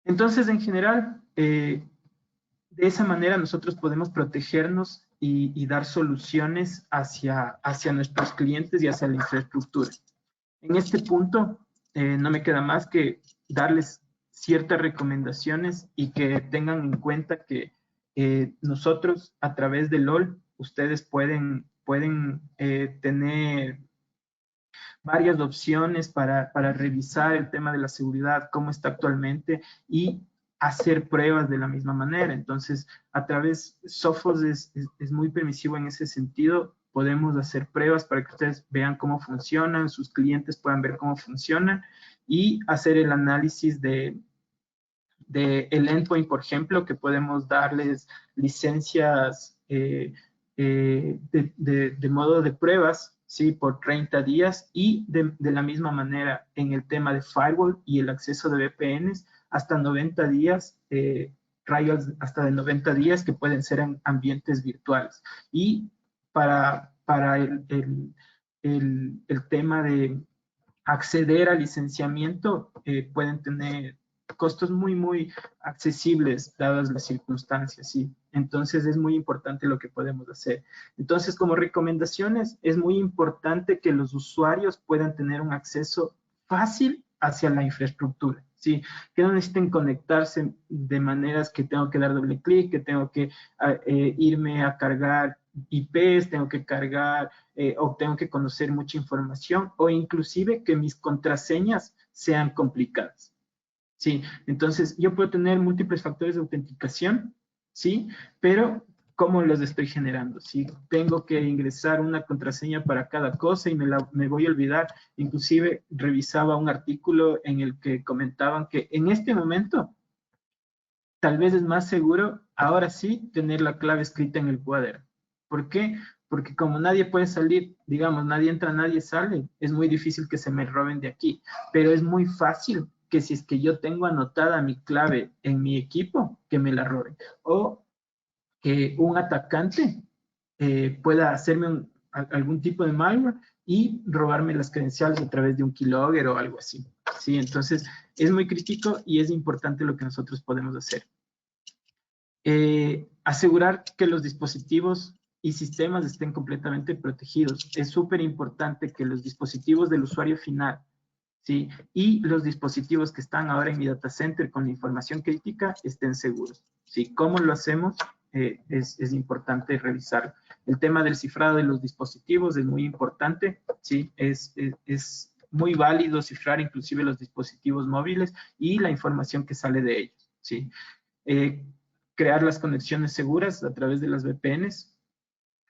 Entonces, en general, de esa manera nosotros podemos protegernos y dar soluciones hacia nuestros clientes y hacia la infraestructura. En este punto, no me queda más que darles ciertas recomendaciones y que tengan en cuenta que nosotros a través de LOL, ustedes pueden tener varias opciones para revisar el tema de la seguridad, cómo está actualmente y hacer pruebas de la misma manera. Entonces, a través, Sophos es muy permisivo en ese sentido. Podemos hacer pruebas para que ustedes vean cómo funcionan, sus clientes puedan ver cómo funcionan y hacer el análisis de el endpoint, por ejemplo, que podemos darles licencias de modo de pruebas, ¿sí? Por 30 días y de la misma manera en el tema de firewall y el acceso de VPNs hasta 90 días, trials hasta de 90 días que pueden ser en ambientes virtuales. Y para el tema de acceder al licenciamiento, pueden tener costos muy, muy accesibles dadas las circunstancias, ¿sí? Entonces es muy importante lo que podemos hacer. Entonces, como recomendaciones, es muy importante que los usuarios puedan tener un acceso fácil hacia la infraestructura, ¿sí? Que no necesiten conectarse de maneras que tengo que dar doble clic, que tengo que irme a cargar IPs, tengo que cargar o tengo que conocer mucha información o inclusive que mis contraseñas sean complicadas. Sí, entonces yo puedo tener múltiples factores de autenticación, ¿sí? Pero ¿cómo los estoy generando? Si tengo que ingresar una contraseña para cada cosa y me voy a olvidar, inclusive revisaba un artículo en el que comentaban que en este momento tal vez es más seguro, ahora sí, tener la clave escrita en el cuaderno. ¿Por qué? porque como nadie puede salir, digamos, nadie entra, nadie sale, es muy difícil que se me roben de aquí, pero es muy fácil que si es que yo tengo anotada mi clave en mi equipo, que me la roben, o que un atacante pueda hacerme algún tipo de malware y robarme las credenciales a través de un keylogger o algo así. ¿Sí? Entonces, es muy crítico y es importante lo que nosotros podemos hacer. Asegurar que los dispositivos y sistemas estén completamente protegidos. Es súper importante que los dispositivos del usuario final, ¿sí? Y los dispositivos que están ahora en mi data center con la información crítica estén seguros. ¿Sí? ¿Cómo lo hacemos? Es importante revisarlo. El tema del cifrado de los dispositivos es muy importante, ¿sí? Es muy válido cifrar inclusive los dispositivos móviles y la información que sale de ellos, ¿sí? Crear las conexiones seguras a través de las VPNs,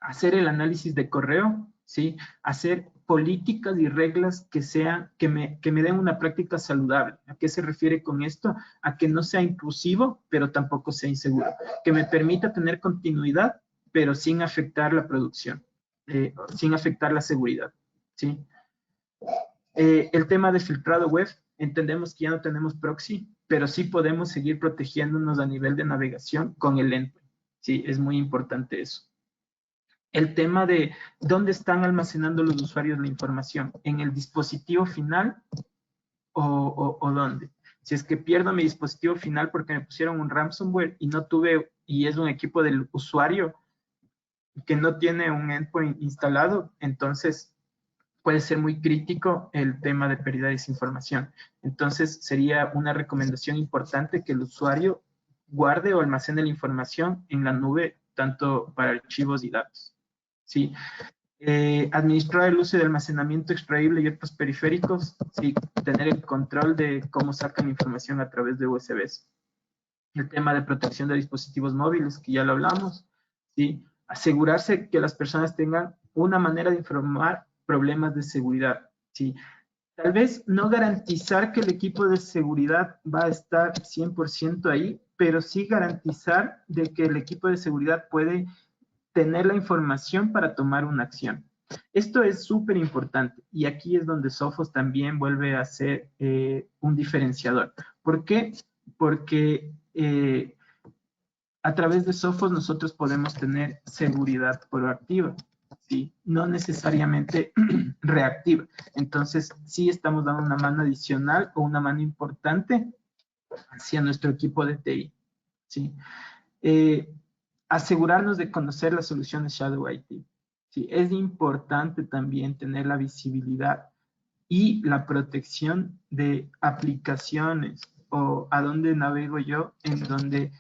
hacer el análisis de correo, ¿sí? Hacer políticas y reglas que me den una práctica saludable. ¿A qué se refiere con esto? A que no sea intrusivo, pero tampoco sea inseguro. Que me permita tener continuidad, pero sin afectar la producción, sin afectar la seguridad, ¿sí? El tema de filtrado web, entendemos que ya no tenemos proxy, pero sí podemos seguir protegiéndonos a nivel de navegación con el endpoint. Sí, es muy importante eso. El tema de dónde están almacenando los usuarios la información, en el dispositivo final o dónde. Si es que pierdo mi dispositivo final porque me pusieron un ransomware y no tuve, y es un equipo del usuario que no tiene un endpoint instalado, entonces puede ser muy crítico el tema de pérdida de esa información. Entonces, sería una recomendación importante que el usuario guarde o almacene la información en la nube, tanto para archivos y datos. ¿Sí? Administrar el uso de almacenamiento extraíble y otros periféricos, sí, tener el control de cómo sacan información a través de USBs. El tema de protección de dispositivos móviles, que ya lo hablamos, ¿sí? Asegurarse que las personas tengan una manera de informar problemas de seguridad, ¿sí? Tal vez no garantizar que el equipo de seguridad va a estar 100% ahí, pero sí garantizar de que el equipo de seguridad puede tener la información para tomar una acción. Esto es súper importante y aquí es donde Sophos también vuelve a ser un diferenciador. ¿Por qué? Porque a través de Sophos nosotros podemos tener seguridad proactiva, ¿sí? No necesariamente reactiva. Entonces, sí estamos dando una mano adicional o una mano importante hacia nuestro equipo de TI, ¿sí? Asegurarnos de conocer las soluciones Shadow IT. ¿Sí? Es importante también tener la visibilidad y la protección de aplicaciones o a dónde navego yo, en donde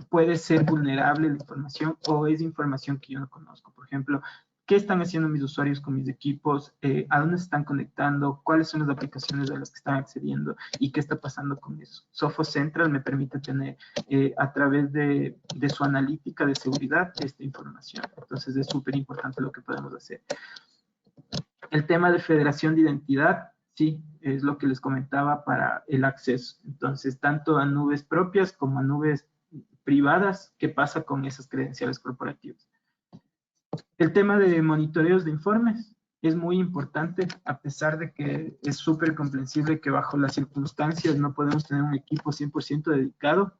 puede ser vulnerable la información o es información que yo no conozco. Por ejemplo, ¿qué están haciendo mis usuarios con mis equipos? ¿A dónde se están conectando? ¿Cuáles son las aplicaciones a las que están accediendo? ¿Y qué está pasando con eso? Sophos Central me permite tener a través de su analítica de seguridad esta información. Entonces es súper importante lo que podemos hacer. El tema de federación de identidad, sí, es lo que les comentaba para el acceso. Entonces, tanto a nubes propias como a nubes privadas, ¿qué pasa con esas credenciales corporativas? El tema de monitoreos de informes es muy importante, a pesar de que es súper comprensible que bajo las circunstancias no podemos tener un equipo 100% dedicado.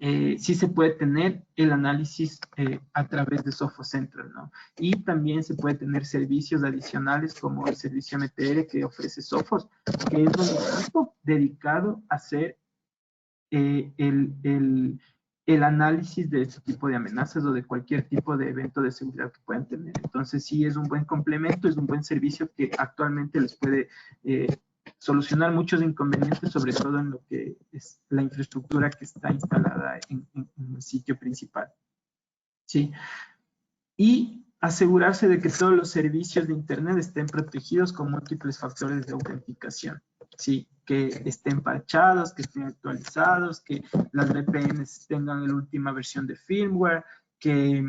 Sí se puede tener el análisis a través de Sophos Central, ¿no? Y también se puede tener servicios adicionales como el servicio MTR que ofrece Sophos, que es un equipo dedicado a hacer el análisis de este tipo de amenazas o de cualquier tipo de evento de seguridad que puedan tener. Entonces sí es un buen complemento, es un buen servicio que actualmente les puede solucionar muchos inconvenientes, sobre todo en lo que es la infraestructura que está instalada en el sitio principal. ¿Sí? Y asegurarse de que todos los servicios de Internet estén protegidos con múltiples factores de autenticación. Sí, que estén parchados, que estén actualizados, que las VPNs tengan la última versión de firmware, que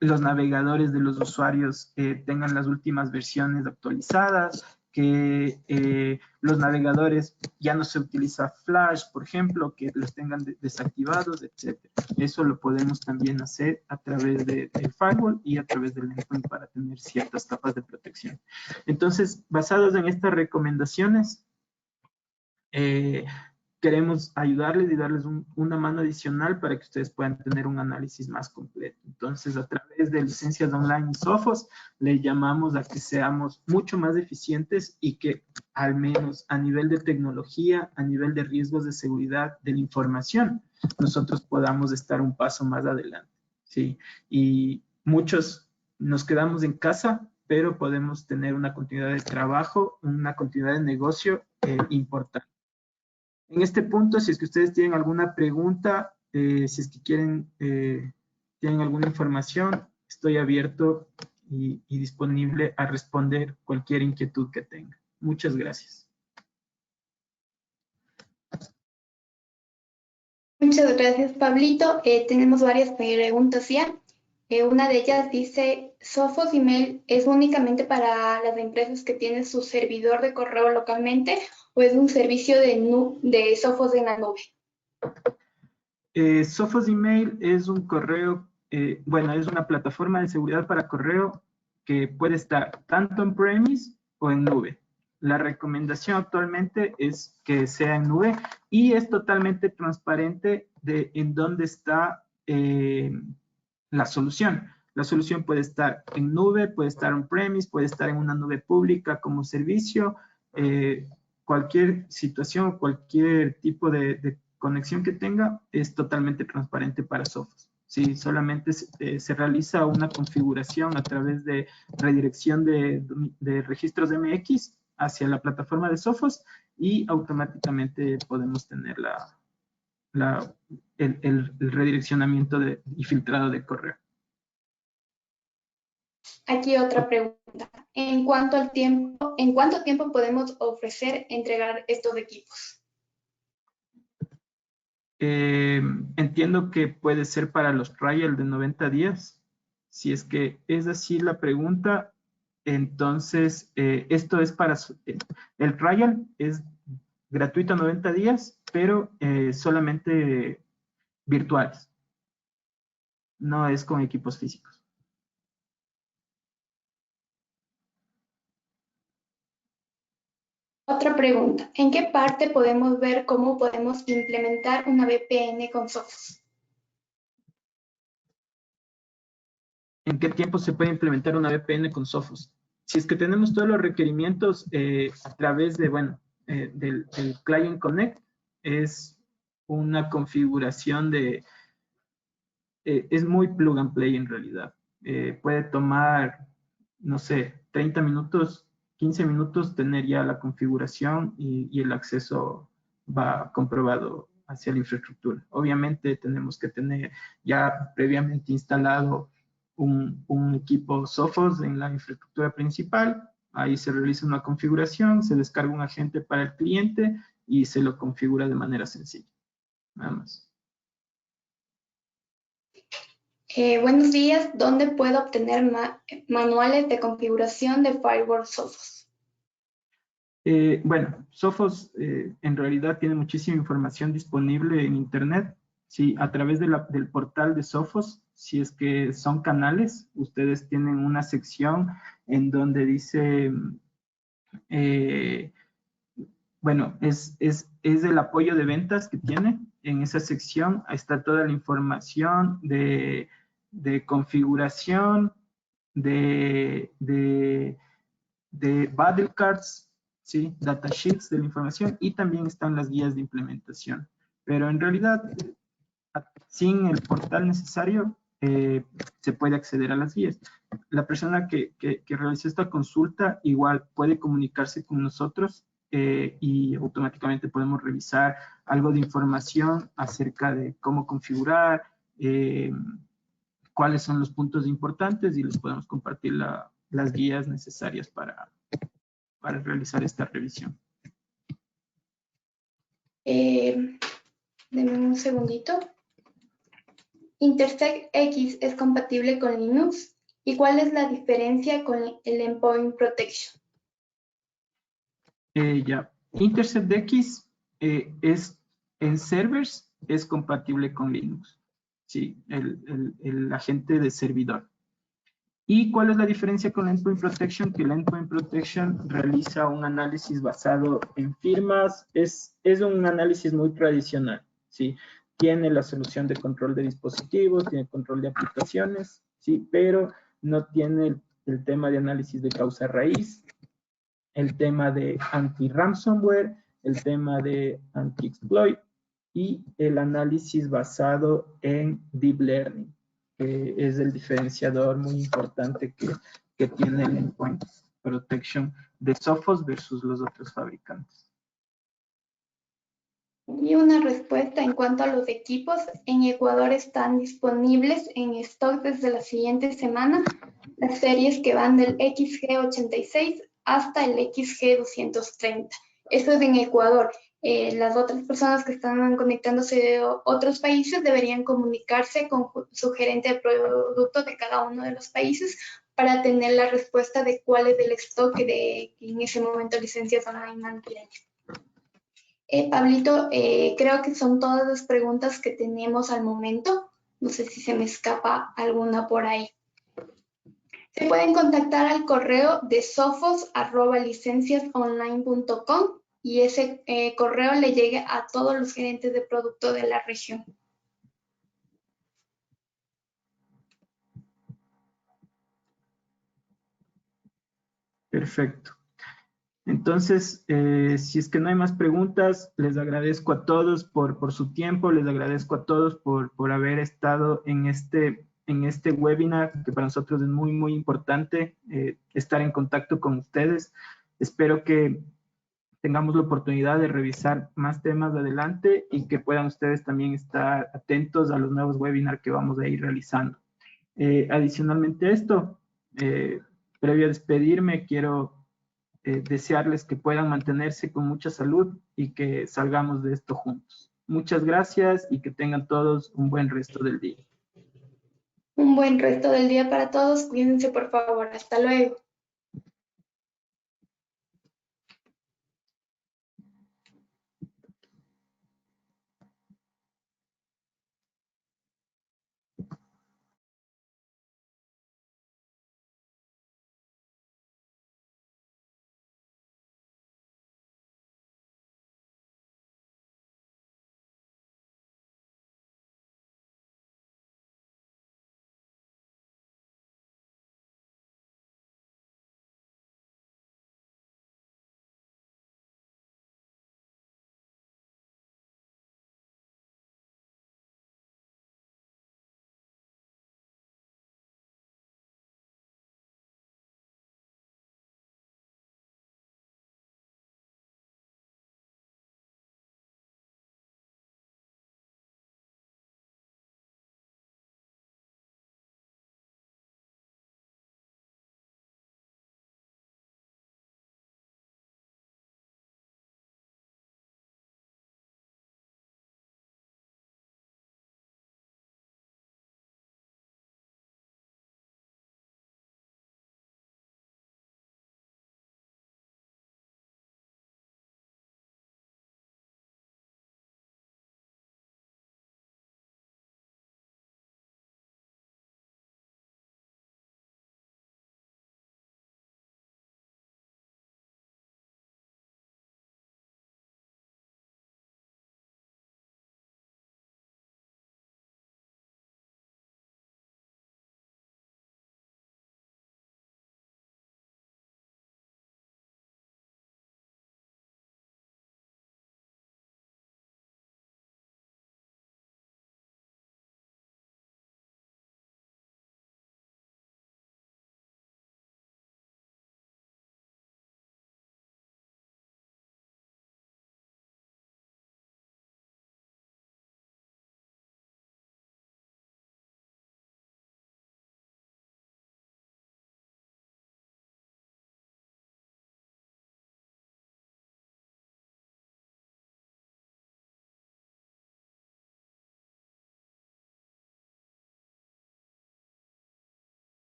los navegadores de los usuarios tengan las últimas versiones actualizadas, que los navegadores ya no se utiliza Flash, por ejemplo, que los tengan desactivados, etc. Eso lo podemos también hacer a través del firewall y a través del endpoint para tener ciertas capas de protección. Entonces, basados en estas recomendaciones, queremos ayudarles y darles una mano adicional para que ustedes puedan tener un análisis más completo. Entonces, a través de licencias online y Sophos, le llamamos a que seamos mucho más eficientes y que al menos a nivel de tecnología, a nivel de riesgos de seguridad de la información, nosotros podamos estar un paso más adelante, ¿sí? Y muchos nos quedamos en casa, pero podemos tener una continuidad de trabajo, una continuidad de negocio importante. En este punto, si es que ustedes tienen alguna pregunta, si es que quieren, tienen alguna información, estoy abierto y disponible a responder cualquier inquietud que tengan. Muchas gracias. Muchas gracias, Pablito. Tenemos varias preguntas ya. Una de ellas dice, ¿Sophos Email es únicamente para las empresas que tienen su servidor de correo localmente o es un servicio de Sophos en la nube? Sophos Email es un correo, bueno, es una plataforma de seguridad para correo que puede estar tanto en premise o en nube. La recomendación actualmente es que sea en nube y es totalmente transparente de en dónde está la solución. La solución puede estar en nube, puede estar on-premise, puede estar en una nube pública como servicio. Cualquier situación, cualquier tipo de conexión que tenga es totalmente transparente para Sophos. Sí, solamente se realiza una configuración a través de redirección de registros MX hacia la plataforma de Sophos y automáticamente podemos tener el redireccionamiento y filtrado de correo. Aquí otra pregunta. ¿En cuánto tiempo podemos ofrecer entregar estos equipos? Entiendo que puede ser para los trial de 90 días. Si es que es así la pregunta, entonces esto es para... el trial es gratuito 90 días, pero solamente virtuales. No es con equipos físicos. Otra pregunta. ¿En qué parte podemos ver cómo podemos implementar una VPN con Sophos? ¿En qué tiempo se puede implementar una VPN con Sophos? Si es que tenemos todos los requerimientos a través de, bueno, del Client Connect, es una configuración es muy plug and play en realidad. Puede tomar, no sé, 30 minutos, 15 minutos tener ya la configuración y el acceso va comprobado hacia la infraestructura. Obviamente tenemos que tener ya previamente instalado un equipo Sophos en la infraestructura principal. Ahí se realiza una configuración, se descarga un agente para el cliente y se lo configura de manera sencilla. Nada más. Buenos días. ¿Dónde puedo obtener manuales de configuración de Firewall Sophos? Bueno, Sophos en realidad tiene muchísima información disponible en Internet. Sí, a través del portal de Sophos, si es que son canales, ustedes tienen una sección en donde dice, bueno, es el apoyo de ventas que tiene. En esa sección está toda la información de configuración, de battle cards, ¿sí? Datasheets de la información y también están las guías de implementación. Pero en realidad, sin el portal necesario, se puede acceder a las guías. La persona que realizó esta consulta igual puede comunicarse con nosotros y automáticamente podemos revisar algo de información acerca de cómo configurar, cuáles son los puntos importantes y les podemos compartir las guías necesarias para realizar esta revisión. Denme un segundito. Intersect X es compatible con Linux. ¿Y cuál es la diferencia con el Endpoint Protection? Ya. InterceptX en servers es compatible con Linux. Sí, el agente de servidor. ¿Y cuál es la diferencia con Endpoint Protection? Que el Endpoint Protection realiza un análisis basado en firmas. Es un análisis muy tradicional, ¿sí? Tiene la solución de control de dispositivos, tiene control de aplicaciones, ¿sí? Pero no tiene el tema de análisis de causa raíz, el tema de anti-ransomware, el tema de anti-exploit y el análisis basado en deep learning, que es el diferenciador muy importante que tiene el Endpoint Protection de Sophos versus los otros fabricantes. Y una respuesta en cuanto a los equipos. En Ecuador están disponibles en stock desde la siguiente semana las series que van del XG86 hasta el XG230. Eso es en Ecuador. Las otras personas que están conectándose de otros países deberían comunicarse con su gerente de producto de cada uno de los países para tener la respuesta de cuál es el stock que en ese momento licencias online mantienen. Pablito, creo que son todas las preguntas que tenemos al momento. No sé si se me escapa alguna por ahí. Se pueden contactar al correo de sophos@licenciasonline.com y ese correo le llegue a todos los gerentes de producto de la región. Perfecto. Entonces, si es que no hay más preguntas, les agradezco a todos por su tiempo, les agradezco a todos por haber estado en este webinar, que para nosotros es muy, muy importante estar en contacto con ustedes. Espero que tengamos la oportunidad de revisar más temas adelante y que puedan ustedes también estar atentos a los nuevos webinars que vamos a ir realizando. Adicionalmente a esto, previo a despedirme, quiero desearles que puedan mantenerse con mucha salud y que salgamos de esto juntos. Muchas gracias y que tengan todos un buen resto del día. Un buen resto del día para todos. Cuídense, por favor. Hasta luego.